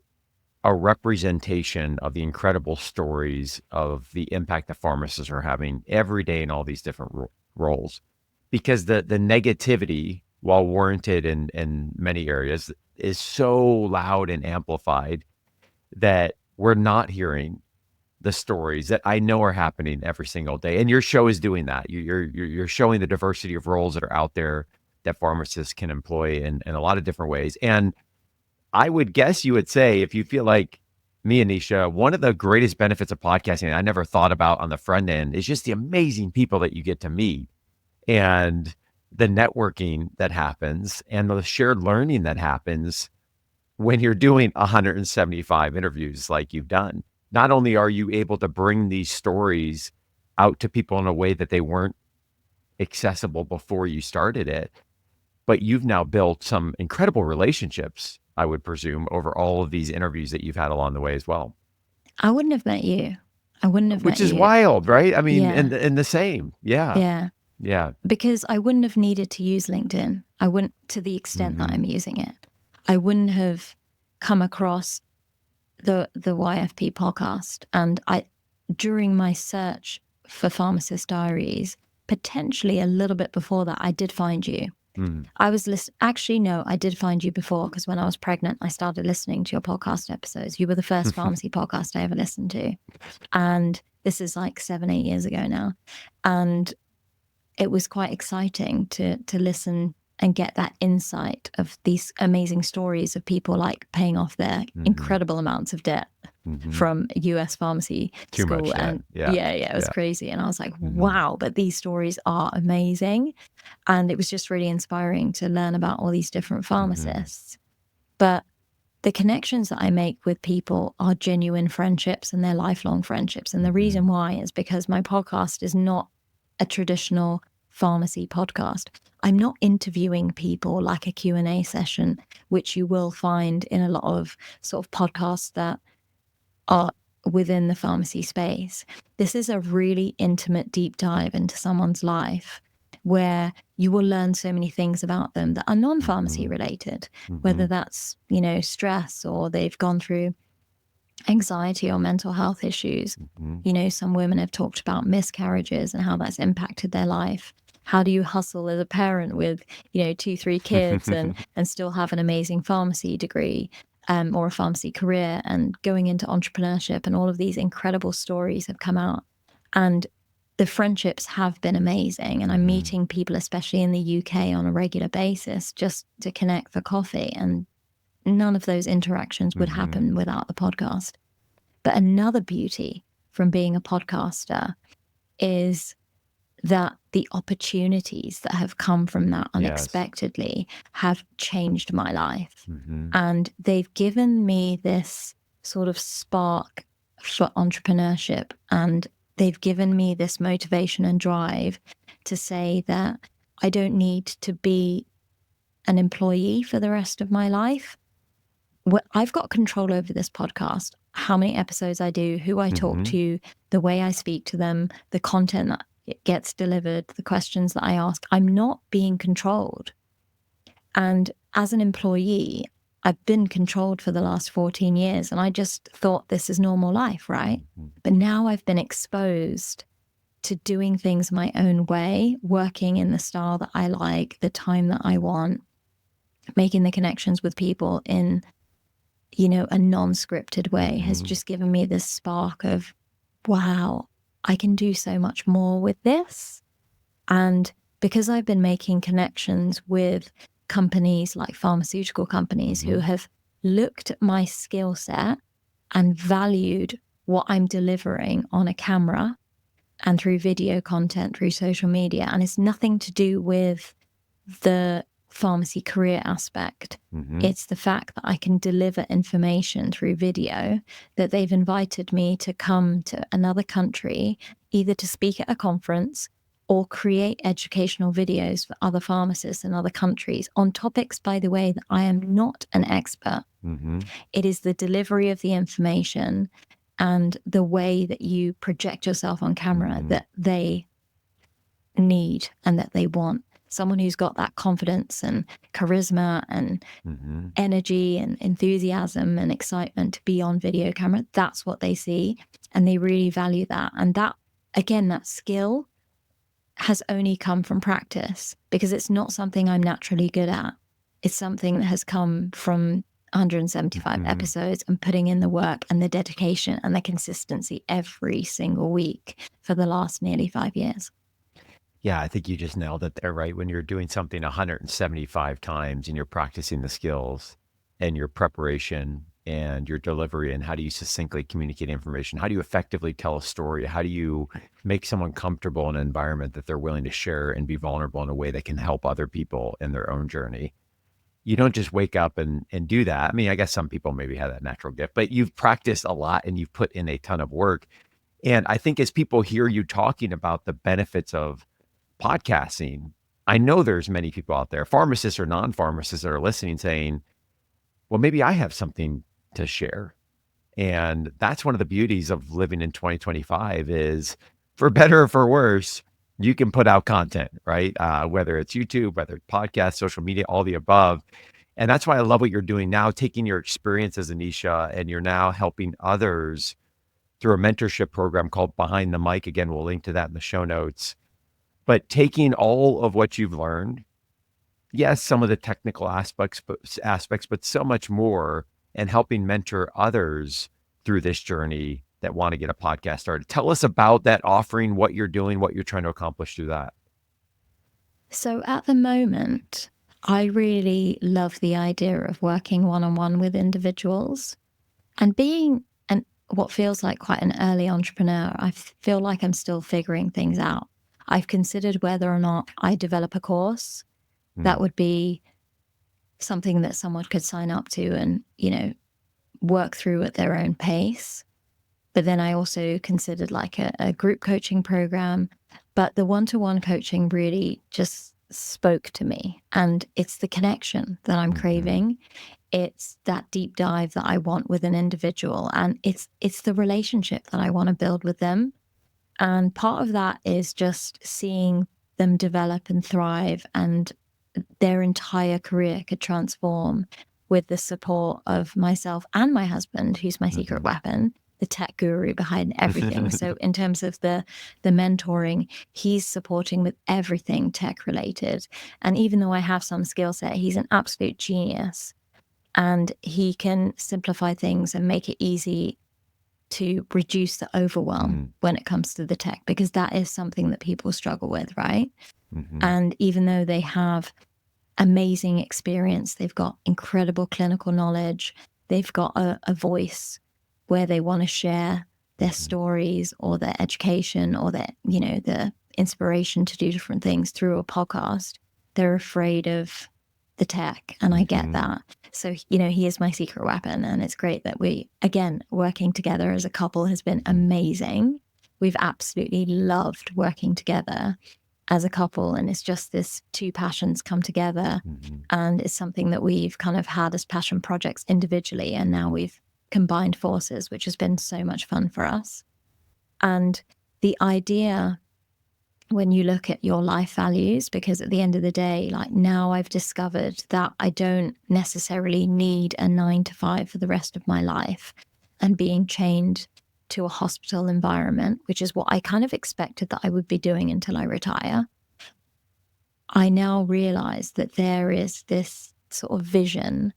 a representation of the incredible stories of the impact that pharmacists are having every day in all these different roles. Because the negativity, while warranted in many areas, is so loud and amplified that we're not hearing the stories that I know are happening every single day. And your show is doing that. You're showing the diversity of roles that are out there that pharmacists can employ in a lot of different ways. And I would guess you would say, if you feel like me, Anisha, one of the greatest benefits of podcasting I never thought about on the front end is just the amazing people that you get to meet and the networking that happens and the shared learning that happens when you're doing 175 interviews like you've done. Not only are you able to bring these stories out to people in a way that they weren't accessible before you started it, but you've now built some incredible relationships, I would presume, over all of these interviews that you've had along the way as well. I wouldn't have met you. I wouldn't have met Which is you. wild, right? I mean, Yeah. and the same. Yeah. Yeah. Yeah. Because I wouldn't have needed to use LinkedIn. I wouldn't, to the extent that I'm using it. I wouldn't have come across the YFP podcast. And during my search for Pharmacist Diaries, potentially a little bit before that, I did find you. I was actually, no, I did find you before, because when I was pregnant, I started listening to your podcast episodes. You were the first pharmacy podcast I ever listened to. And this is like 7-8 years ago now. And it was quite exciting to listen and get that insight of these amazing stories of people like paying off their incredible amounts of debt from US pharmacy school. Much And debt. Yeah. it was crazy. And I was like, wow, but these stories are amazing. And it was just really inspiring to learn about all these different pharmacists. But the connections that I make with people are genuine friendships, and they're lifelong friendships. And the reason why is because my podcast is not a traditional pharmacy podcast. I'm not interviewing people like a Q&A session, which you will find in a lot of sort of podcasts that are within the pharmacy space. This is a really intimate deep dive into someone's life, where you will learn so many things about them that are non-pharmacy related, whether that's, stress, or they've gone through anxiety or mental health issues. Some women have talked about miscarriages and how that's impacted their life. How do you hustle as a parent with, 2-3 kids and still have an amazing pharmacy degree or a pharmacy career, and going into entrepreneurship? And all of these incredible stories have come out. And the friendships have been amazing. And I'm meeting people, especially in the UK, on a regular basis just to connect for coffee. And none of those interactions would happen without the podcast. But another beauty from being a podcaster is that the opportunities that have come from that unexpectedly have changed my life. And they've given me this sort of spark for entrepreneurship, and they've given me this motivation and drive to say that I don't need to be an employee for the rest of my life. I've got control over this podcast, how many episodes I do, who I talk to, the way I speak to them, the content that it gets delivered, the questions that I ask. I'm not being controlled. And as an employee, I've been controlled for the last 14 years, and I just thought this is normal life, right? But now I've been exposed to doing things my own way, working in the style that I like, the time that I want, making the connections with people in, a non-scripted way has just given me this spark of, wow, I can do so much more with this. And because I've been making connections with companies like pharmaceutical companies who have looked at my skill set and valued what I'm delivering on a camera and through video content, through social media, and it's nothing to do with the pharmacy career aspect. It's the fact that I can deliver information through video, that they've invited me to come to another country, either to speak at a conference or create educational videos for other pharmacists in other countries on topics, by the way, that I am not an expert. It is the delivery of the information, and the way that you project yourself on camera that they need and that they want. Someone who's got that confidence and charisma and energy and enthusiasm and excitement to be on video camera, that's what they see. And they really value that. And that, again, that skill has only come from practice, because it's not something I'm naturally good at. It's something that has come from 175 episodes and putting in the work and the dedication and the consistency every single week for the last nearly 5 years. Yeah, I think you just nailed it there, right? When you're doing something 175 times and you're practicing the skills and your preparation and your delivery and how do you succinctly communicate information? How do you effectively tell a story? How do you make someone comfortable in an environment that they're willing to share and be vulnerable in a way that can help other people in their own journey? You don't just wake up and do that. I mean, I guess some people maybe have that natural gift, but you've practiced a lot and you've put in a ton of work. And I think as people hear you talking about the benefits of podcasting, I know there's many people out there, pharmacists or non-pharmacists, that are listening saying, well, maybe I have something to share. And that's one of the beauties of living in 2025 is, for better or for worse, you can put out content, right? Whether it's YouTube, whether it's podcasts, social media, all the above. And that's why I love what you're doing now, taking your experience as Anisha, and you're now helping others through a mentorship program called Behind the Mic. Again, we'll link to that in the show notes. But taking all of what you've learned, yes, some of the technical aspects, but so much more, and helping mentor others through this journey that want to get a podcast started. Tell us about that offering, what you're doing, what you're trying to accomplish through that. So at the moment, I really love the idea of working one-on-one with individuals and being what feels like quite an early entrepreneur. I feel like I'm still figuring things out. I've considered whether or not I develop a course that would be something that someone could sign up to and, work through at their own pace. But then I also considered like a group coaching program. But the one-to-one coaching really just spoke to me. And it's the connection that I'm craving. It's that deep dive that I want with an individual. And it's the relationship that I want to build with them. And part of that is just seeing them develop and thrive, and their entire career could transform with the support of myself and my husband, who's my secret weapon, the tech guru behind everything. So in terms of the mentoring, he's supporting with everything tech related. And even though I have some skill set, he's an absolute genius. And he can simplify things and make it easy to reduce the overwhelm when it comes to the tech, because that is something that people struggle with, right? And even though they have amazing experience, they've got incredible clinical knowledge, they've got a voice where they want to share their stories or their education or their, the inspiration to do different things through a podcast, they're afraid of the tech. And I get that. So, he is my secret weapon. And it's great that we, again, working together as a couple has been amazing. We've absolutely loved working together as a couple. And it's just this two passions come together. And it's something that we've kind of had as passion projects individually. And now we've combined forces, which has been so much fun for us. And the idea, when you look at your life values, because at the end of the day, like now I've discovered that I don't necessarily need a 9-to-5 for the rest of my life and being chained to a hospital environment, which is what I kind of expected that I would be doing until I retire. I now realize that there is this sort of vision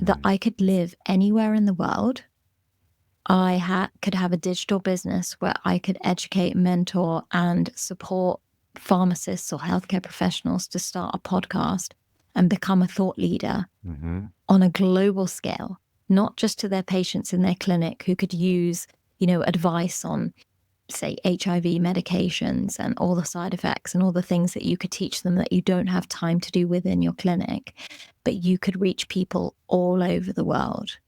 that I could live anywhere in the world. I could have a digital business where I could educate, mentor, and support pharmacists or healthcare professionals to start a podcast and become a thought leader on a global scale, not just to their patients in their clinic who could use, advice on, say, HIV medications and all the side effects and all the things that you could teach them that you don't have time to do within your clinic, but you could reach people all over the world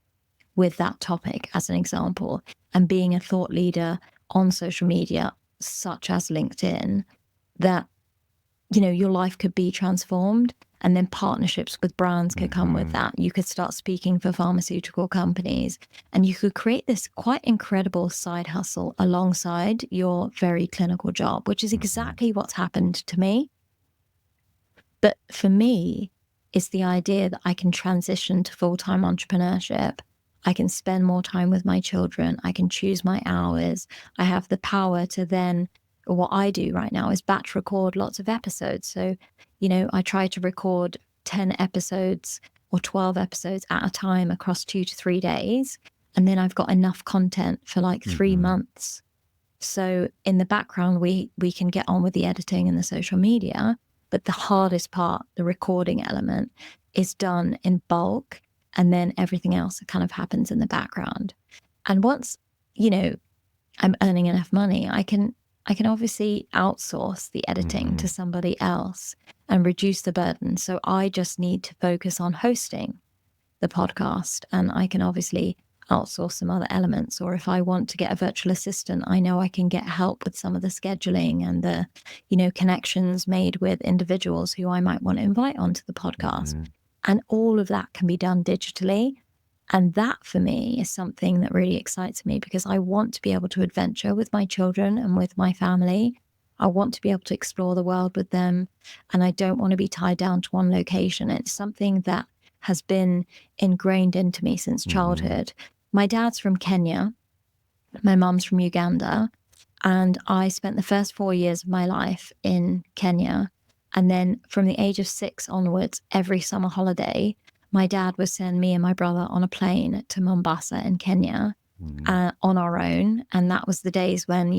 with that topic as an example, and being a thought leader on social media, such as LinkedIn, that, your life could be transformed. And then partnerships with brands could come with that. You could start speaking for pharmaceutical companies, and you could create this quite incredible side hustle alongside your very clinical job, which is exactly what's happened to me. But for me, it's the idea that I can transition to full-time entrepreneurship. I can spend more time with my children. I can choose my hours. I have the power to then, what I do right now is batch record lots of episodes. So, I try to record 10 episodes or 12 episodes at a time across 2 to 3 days. And then I've got enough content for like 3 months. So in the background, we can get on with the editing and the social media. But the hardest part, the recording element, is done in bulk. And then everything else kind of happens in the background. And once, I'm earning enough money, I can obviously outsource the editing to somebody else and reduce the burden. So I just need to focus on hosting the podcast, and I can obviously outsource some other elements. Or if I want to get a virtual assistant, I know I can get help with some of the scheduling and the, connections made with individuals who I might want to invite onto the podcast. And all of that can be done digitally. And that for me is something that really excites me, because I want to be able to adventure with my children and with my family. I want to be able to explore the world with them. And I don't want to be tied down to one location. It's something that has been ingrained into me since childhood. My dad's from Kenya. My mum's from Uganda. And I spent the first 4 years of my life in Kenya. And then from the age of 6 onwards, every summer holiday, my dad would send me and my brother on a plane to Mombasa in Kenya on our own. And that was the days when,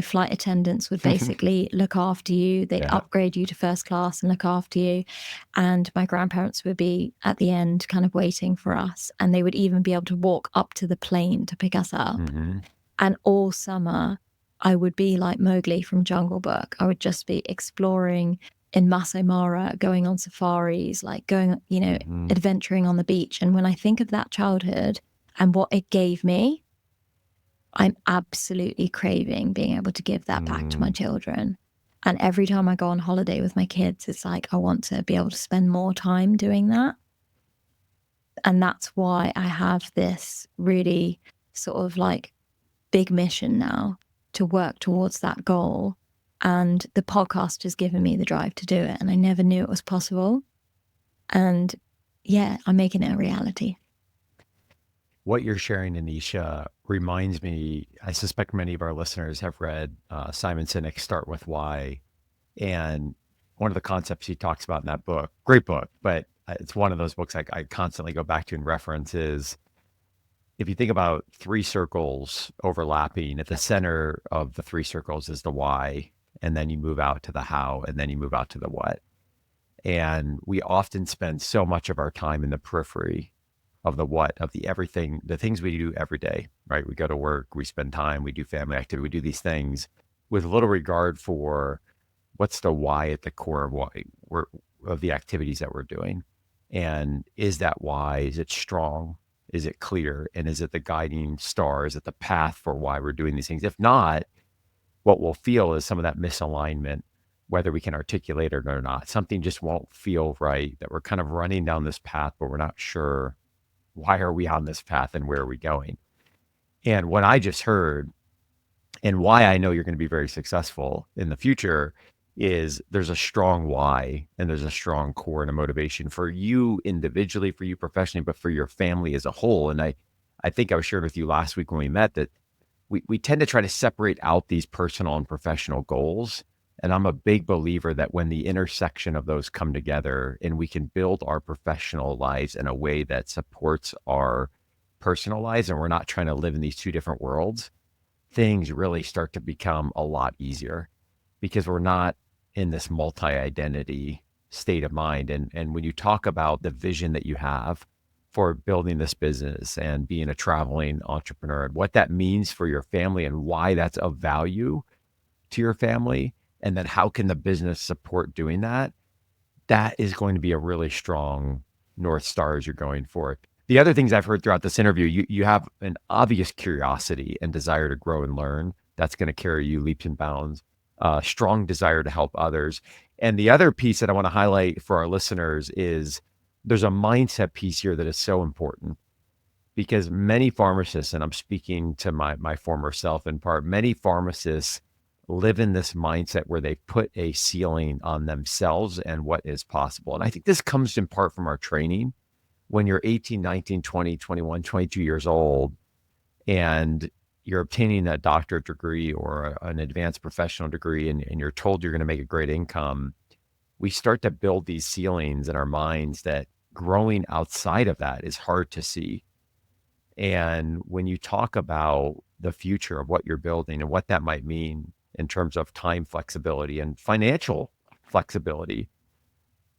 flight attendants would basically look after you. They'd upgrade you to first class and look after you. And my grandparents would be at the end kind of waiting for us. And they would even be able to walk up to the plane to pick us up. And all summer, I would be like Mowgli from Jungle Book. I would just be exploring in Masai Mara, going on safaris, like going, adventuring on the beach. And when I think of that childhood and what it gave me, I'm absolutely craving being able to give that back to my children. And every time I go on holiday with my kids, it's like I want to be able to spend more time doing that. And that's why I have this really sort of like big mission now to work towards that goal. And the podcast has given me the drive to do it. And I never knew it was possible. And yeah, I'm making it a reality. What you're sharing, Anisha, reminds me, I suspect many of our listeners have read Simon Sinek's Start With Why. And one of the concepts he talks about in that book, great book, but it's one of those books I constantly go back to and reference, is if you think about 3 circles overlapping, at the center of the 3 circles is the why, and then you move out to the how, and then you move out to the what. And we often spend so much of our time in the periphery of the what, of the everything, the things we do every day, right? We go to work, we spend time, we do family activity, we do these things with little regard for what's the why at the core of of the activities that we're doing. And is that why, is it strong? Is it clear? And is it the guiding star? Is it the path for why we're doing these things? If not, what we'll feel is some of that misalignment, whether we can articulate it or not. Something just won't feel right, that we're kind of running down this path, but we're not sure why are we on this path and where are we going? And what I just heard, and why I know you're going to be very successful in the future, is there's a strong why and there's a strong core and a motivation for you individually, for you professionally, but for your family as a whole. And I think I was sharing with you last week when we met that we tend to try to separate out these personal and professional goals. And I'm a big believer that when the intersection of those come together and we can build our professional lives in a way that supports our personal lives, and we're not trying to live in these 2 different worlds, things really start to become a lot easier, because we're not in this multi-identity state of mind. And when you talk about the vision that you have for building this business and being a traveling entrepreneur, and what that means for your family and why that's of value to your family, and then how can the business support doing that, that is going to be a really strong North Star as you're going forward. The other things I've heard throughout this interview, you have an obvious curiosity and desire to grow and learn. That's going to carry you leaps and bounds. a strong desire to help others. And the other piece that I want to highlight for our listeners is there's a mindset piece here that is so important, because many pharmacists, and I'm speaking to my former self in part, many pharmacists live in this mindset where they put a ceiling on themselves and what is possible. And I think this comes in part from our training. When you're 18, 19, 20, 21, 22 years old, and you're obtaining a doctorate degree or an advanced professional degree, and you're told you're going to make a great income, we start to build these ceilings in our minds that growing outside of that is hard to see. And when you talk about the future of what you're building and what that might mean in terms of time flexibility and financial flexibility,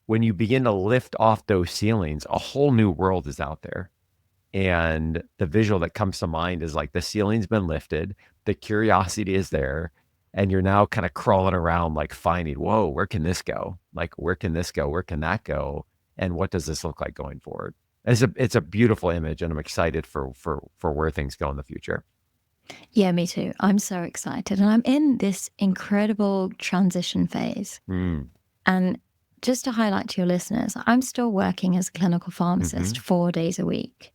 when you begin to lift off those ceilings, a whole new world is out there. And the visual that comes to mind is like the ceiling's been lifted, the curiosity is there, and you're now kind of crawling around like finding, whoa, where can this go? Like, where can this go? Where can that go? And what does this look like going forward? It's a beautiful image, and I'm excited for where things go in the future. Yeah, me too. I'm so excited. And I'm in this incredible transition phase. And just to highlight to your listeners, I'm still working as a clinical pharmacist 4 days a week.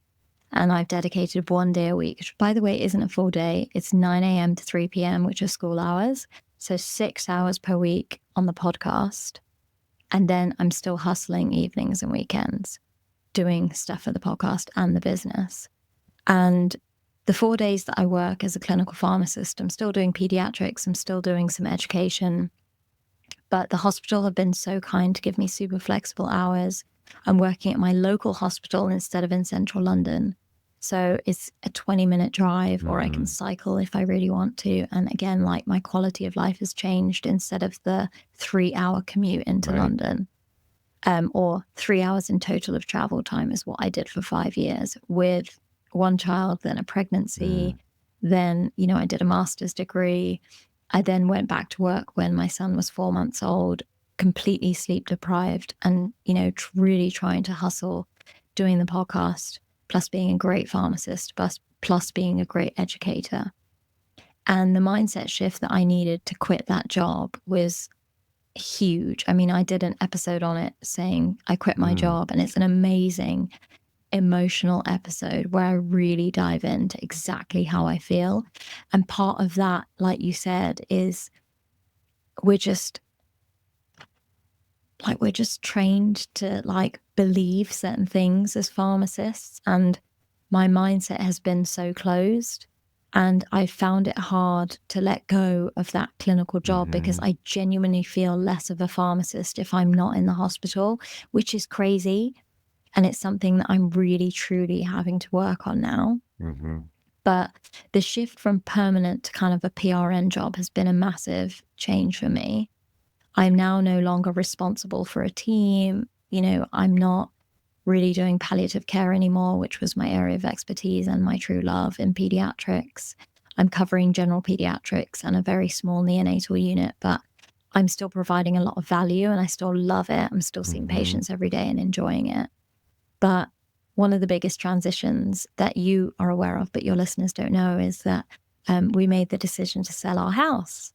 And I've dedicated 1 day a week, which, by the way, isn't a full day. It's 9 a.m. to 3 p.m., which are school hours. So 6 hours per week on the podcast. And then I'm still hustling evenings and weekends, doing stuff for the podcast and the business. And the 4 days that I work as a clinical pharmacist, I'm still doing pediatrics. I'm still doing some education. But the hospital have been so kind to give me super flexible hours. I'm working at my local hospital instead of in central London. So it's a 20-minute drive, or I can cycle if I really want to. And again, like, my quality of life has changed. Instead of the 3-hour commute into London, or 3 hours in total of travel time is what I did for 5 years with one child, then a pregnancy. Then, I did a master's degree. I then went back to work when my son was 4 months old, completely sleep deprived, and, really trying to hustle, doing the podcast, plus being a great pharmacist, plus being a great educator. And the mindset shift that I needed to quit that job was huge. I mean, I did an episode on it saying I quit my job, and it's an amazing emotional episode where I really dive into exactly how I feel. And part of that, like you said, is we're just trained to believe certain things as pharmacists. And my mindset has been so closed, and I found it hard to let go of that clinical job because I genuinely feel less of a pharmacist if I'm not in the hospital, which is crazy. And it's something that I'm really, truly having to work on now. But the shift from permanent to kind of a PRN job has been a massive change for me. I'm now no longer responsible for a team. I'm not really doing palliative care anymore, which was my area of expertise and my true love in pediatrics. I'm covering general pediatrics and a very small neonatal unit, but I'm still providing a lot of value and I still love it. I'm still seeing patients every day and enjoying it. But one of the biggest transitions that you are aware of, but your listeners don't know, is that we made the decision to sell our house.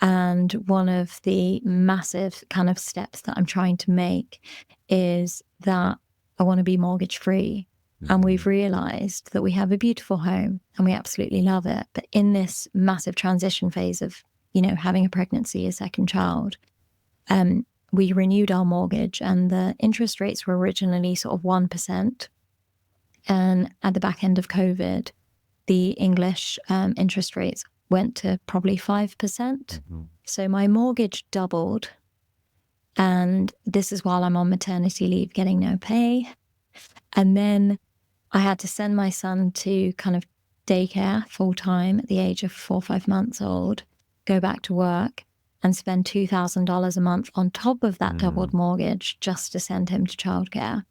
And one of the massive kind of steps that I'm trying to make is that I want to be mortgage free. And we've realized that we have a beautiful home and we absolutely love it. But in this massive transition phase of, having a pregnancy, a second child, we renewed our mortgage, and the interest rates were originally sort of 1%. And at the back end of COVID, the English interest rates went to probably 5%. So my mortgage doubled. And this is while I'm on maternity leave, getting no pay. And then I had to send my son to kind of daycare full time at the age of 4 or 5 months old, go back to work, and spend $2,000 a month on top of that doubled mortgage just to send him to childcare.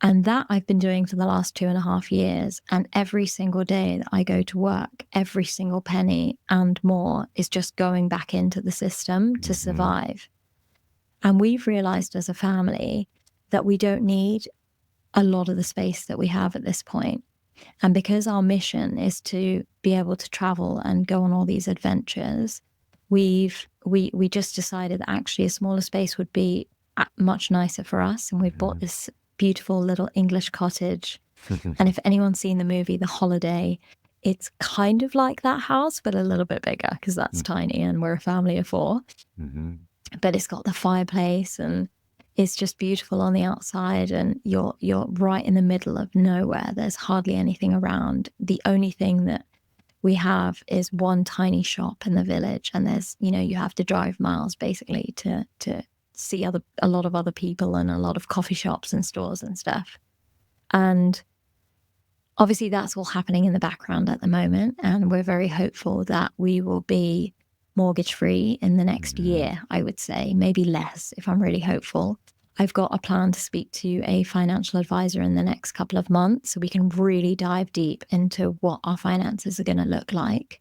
And that I've been doing for the last 2.5 years. And every single day that I go to work, every single penny and more is just going back into the system to survive. And we've realized as a family that we don't need a lot of the space that we have at this point. And because our mission is to be able to travel and go on all these adventures, we just decided that actually a smaller space would be much nicer for us, and we've bought this beautiful little English cottage. And if anyone's seen the movie The Holiday, it's kind of like that house, but a little bit bigger because that's tiny and we're a family of 4. But it's got the fireplace and it's just beautiful on the outside, and you're right in the middle of nowhere. There's hardly anything around. The only thing that we have is one tiny shop in the village, and there's, you have to drive miles basically to see a lot of other people and a lot of coffee shops and stores and stuff. And obviously that's all happening in the background at the moment, and we're very hopeful that we will be mortgage free in the next year, I would say, maybe less if I'm really hopeful. I've got a plan to speak to a financial advisor in the next couple of months so we can really dive deep into what our finances are going to look like.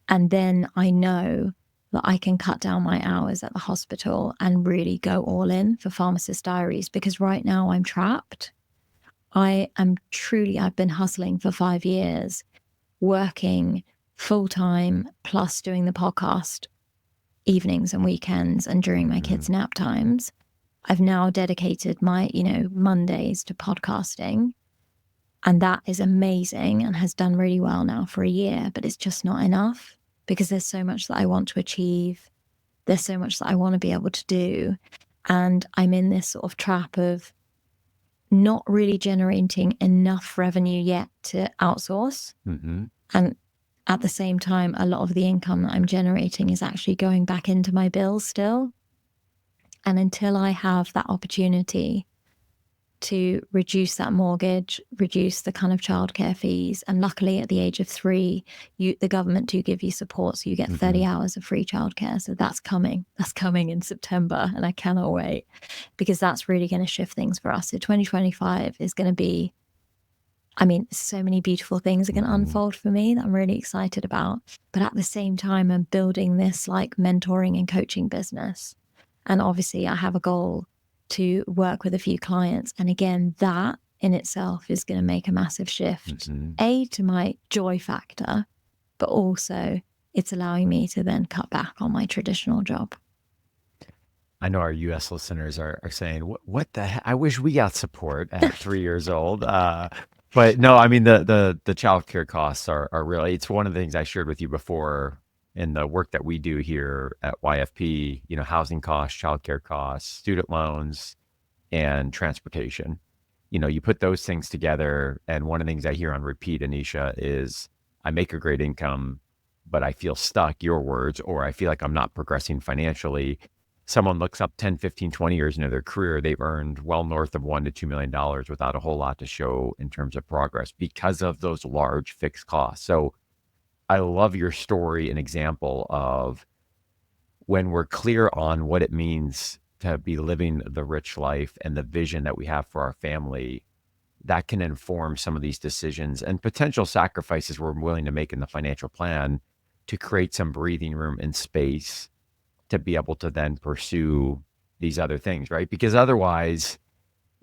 And then I know that I can cut down my hours at the hospital and really go all in for Pharmacist Diaries, because right now I'm trapped. I've been hustling for 5 years, working full time, plus doing the podcast evenings and weekends and during my kids' nap times. I've now dedicated my, Mondays to podcasting, and that is amazing and has done really well now for a year, but it's just not enough because there's so much that I want to achieve. There's so much that I want to be able to do. And I'm in this sort of trap of not really generating enough revenue yet to outsource. And at the same time, a lot of the income that I'm generating is actually going back into my bills still. And until I have that opportunity to reduce that mortgage, reduce the kind of childcare fees, and luckily at the age of 3, the government do give you support, so you get 30 hours of free childcare. So that's coming in September, and I cannot wait, because that's really going to shift things for us. So 2025 is going to be, so many beautiful things are going to unfold for me that I'm really excited about. But at the same time, I'm building this like mentoring and coaching business. And obviously I have a goal to work with a few clients. And again, that in itself is going to make a massive shift, to my joy factor, but also it's allowing me to then cut back on my traditional job. I know our US listeners are saying, what the heck? I wish we got support at 3 years old. But no, the childcare costs are really, it's one of the things I shared with you before in the work that we do here at YFP, housing costs, childcare costs, student loans, and transportation. You put those things together, and one of the things I hear on repeat, Anisha, is I make a great income, but I feel stuck, your words, or I feel like I'm not progressing financially. Someone looks up 10, 15, 20 years into their career, they've earned well north of $1 to $2 million without a whole lot to show in terms of progress because of those large fixed costs. So I love your story and example of when we're clear on what it means to be living the rich life and the vision that we have for our family, that can inform some of these decisions and potential sacrifices we're willing to make in the financial plan to create some breathing room and space to be able to then pursue these other things, right? Because otherwise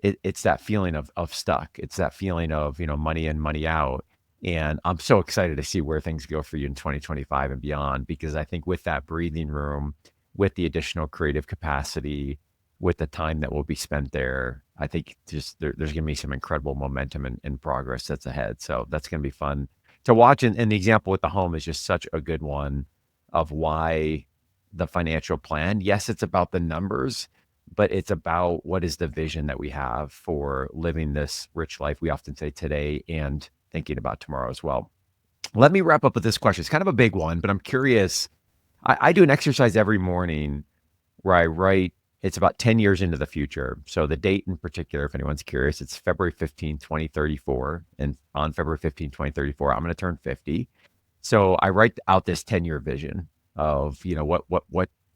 it's that feeling of stuck. It's that feeling of, money in, money out. And I'm so excited to see where things go for you in 2025 and beyond, because I think with that breathing room, with the additional creative capacity, with the time that will be spent there, I think just there's going to be some incredible momentum and progress that's ahead. So that's going to be fun to watch. And the example with the home is just such a good one of why the financial plan, yes, it's about the numbers, but it's about what is the vision that we have for living this rich life. We often say today and thinking about tomorrow as well. Let me wrap up with this question. It's kind of a big one, but I'm curious. I do an exercise every morning where I write, it's about 10 years into the future. So the date in particular, if anyone's curious, it's February 15, 2034. And on February 15, 2034, I'm going to turn 50. So I write out this 10-year vision of,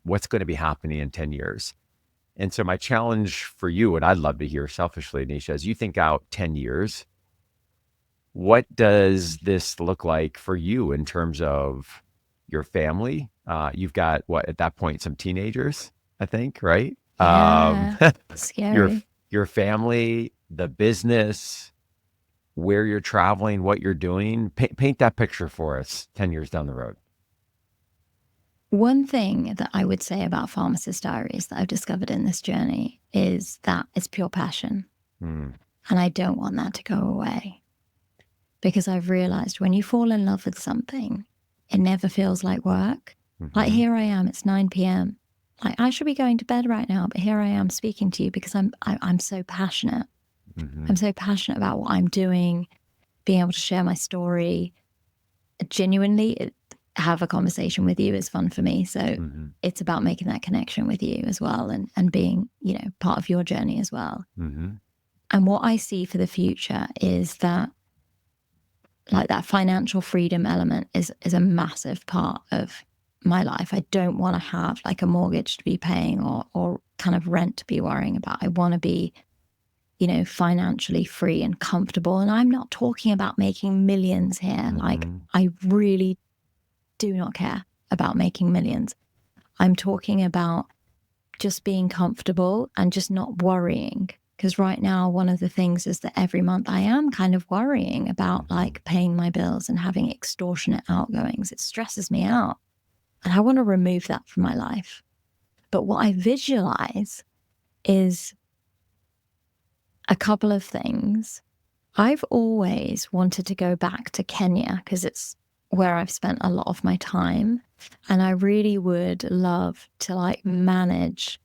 what's going to be happening in 10 years. And so my challenge for you, and I'd love to hear selfishly, Anisha, as you think out 10 years, what does this look like for you in terms of your family? You've got at that point, some teenagers, I think, right? Yeah, scary. Your family, the business, where you're traveling, what you're doing. Paint that picture for us 10 years down the road. One thing that I would say about Pharmacist Diaries that I've discovered in this journey is that it's pure passion. And I don't want that to go away, because I've realized when you fall in love with something, it never feels like work. Like, here I am, it's 9 p.m. Like, I should be going to bed right now, but here I am speaking to you because I'm so passionate. I'm so passionate about what I'm doing, being able to share my story. Genuinely, have a conversation with you is fun for me. So it's about making that connection with you as well, and being, part of your journey as well. And what I see for the future is that, like, that financial freedom element is a massive part of my life. I don't want to have like a mortgage to be paying or kind of rent to be worrying about. I want to be, financially free and comfortable. And I'm not talking about making millions here. Like, I really do not care about making millions. I'm talking about just being comfortable and just not worrying. Because right now, one of the things is that every month I am kind of worrying about like paying my bills and having extortionate outgoings. It stresses me out. And I want to remove that from my life. But what I visualize is a couple of things. I've always wanted to go back to Kenya because it's where I've spent a lot of my time. And I really would love to like manage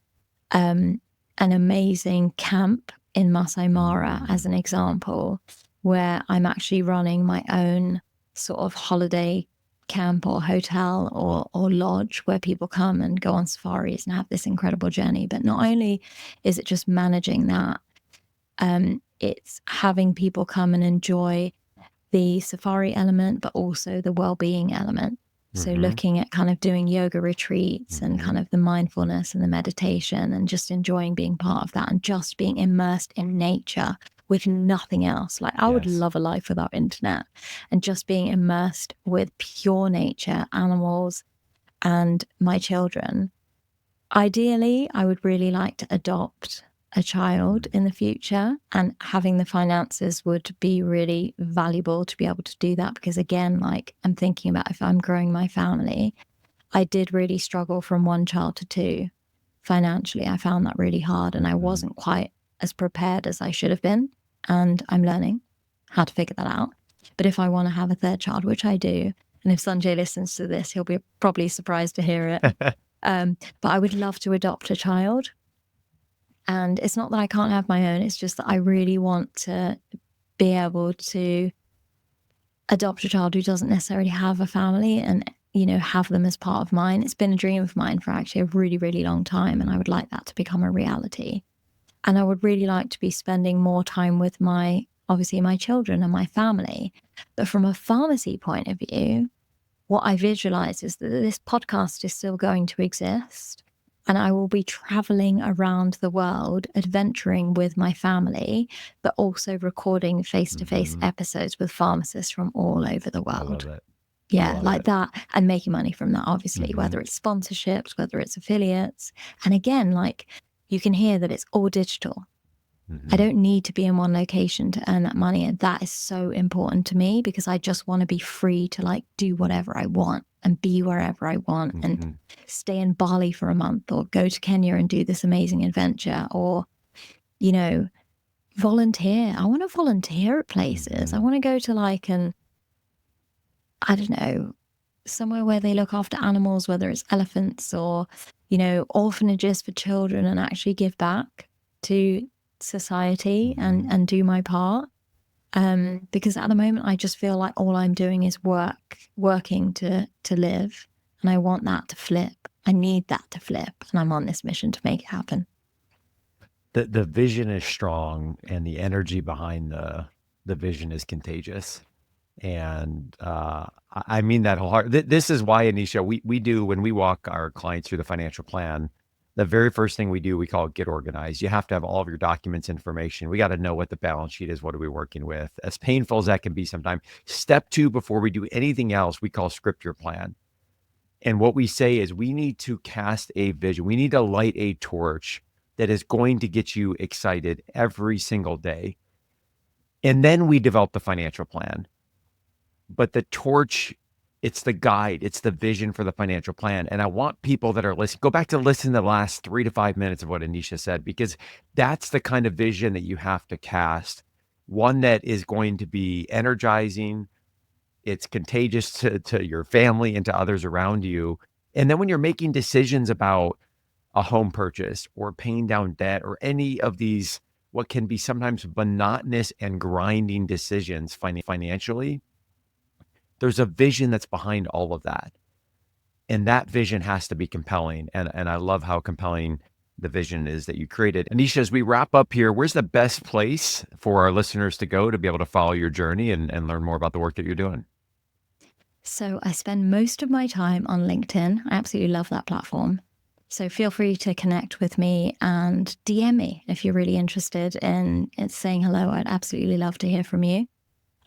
an amazing camp in Masai Mara, as an example, where I'm actually running my own sort of holiday camp or hotel or lodge where people come and go on safaris and have this incredible journey. But not only is it just managing that, it's having people come and enjoy the safari element, but also the well-being element. So looking at kind of doing yoga retreats and kind of the mindfulness and the meditation and just enjoying being part of that and just being immersed in nature with nothing else. Like, I would love a life without internet, and just being immersed with pure nature, animals, and my children. Ideally, I would really like to adopt a child in the future, and having the finances would be really valuable to be able to do that. Because again, like, I'm thinking about if I'm growing my family, I did really struggle from 1 child to 2 financially. I found that really hard, and I wasn't quite as prepared as I should have been. And I'm learning how to figure that out. But if I want to have a 3rd child, which I do, and if Sanjay listens to this, he'll be probably surprised to hear it. But I would love to adopt a child. And it's not that I can't have my own, it's just that I really want to be able to adopt a child who doesn't necessarily have a family and, have them as part of mine. It's been a dream of mine for actually a really, really long time. And I would like that to become a reality. And I would really like to be spending more time with obviously my children and my family. But from a pharmacy point of view, what I visualize is that this podcast is still going to exist. And I will be traveling around the world, adventuring with my family, but also recording face-to-face episodes with pharmacists from all over the world. I love it. Yeah, like that. And making money from that, obviously, whether it's sponsorships, whether it's affiliates. And again, like, you can hear that it's all digital. I don't need to be in one location to earn that money. And that is so important to me, because I just want to be free to like do whatever I want and be wherever I want and stay in Bali for a month, or go to Kenya and do this amazing adventure, or, volunteer. I want to volunteer at places. I want to go to like I don't know, somewhere where they look after animals, whether it's elephants or, orphanages for children, and actually give back to society and do my part. Because at the moment, I just feel like all I'm doing is working to live. And I want that to flip. I need that to flip. And I'm on this mission to make it happen. The vision is strong, and the energy behind the vision is contagious. And I mean that wholeheartedly. This is why, Anisha, we do, when we walk our clients through the financial plan, the very first thing we do, we call it get organized. You have to have all of your documents, information. We got to know what the balance sheet is. What are we working with? As painful as that can be sometimes. Step 2, before we do anything else, we call script your plan. And what we say is we need to cast a vision. We need to light a torch that is going to get you excited every single day. And then we develop the financial plan. But the torch It's the guide, it's the vision for the financial plan. And I want people that are listening, go back to listen to the last 3 to 5 minutes of what Anisha said, because that's the kind of vision that you have to cast. One that is going to be energizing, it's contagious to your family and to others around you. And then when you're making decisions about a home purchase or paying down debt or any of these, what can be sometimes monotonous and grinding decisions financially, there's a vision that's behind all of that. And that vision has to be compelling. And I love how compelling the vision is that you created. Anisha, as we wrap up here, where's the best place for our listeners to go to be able to follow your journey and learn more about the work that you're doing? So I spend most of my time on LinkedIn. I absolutely love that platform. So feel free to connect with me and DM me if you're really interested in saying hello. I'd absolutely love to hear from you.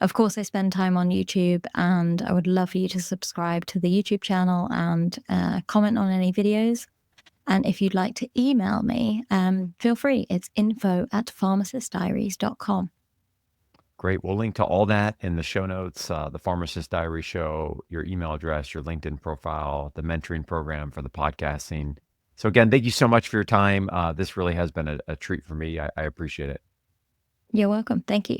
Of course, I spend time on YouTube, and I would love for you to subscribe to the YouTube channel and comment on any videos. And if you'd like to email me, feel free. It's info@pharmacistdiaries.com. Great. We'll link to all that in the show notes, the Pharmacist Diary show, your email address, your LinkedIn profile, the mentoring program for the podcasting. So again, thank you so much for your time. This really has been a treat for me. I appreciate it. You're welcome. Thank you.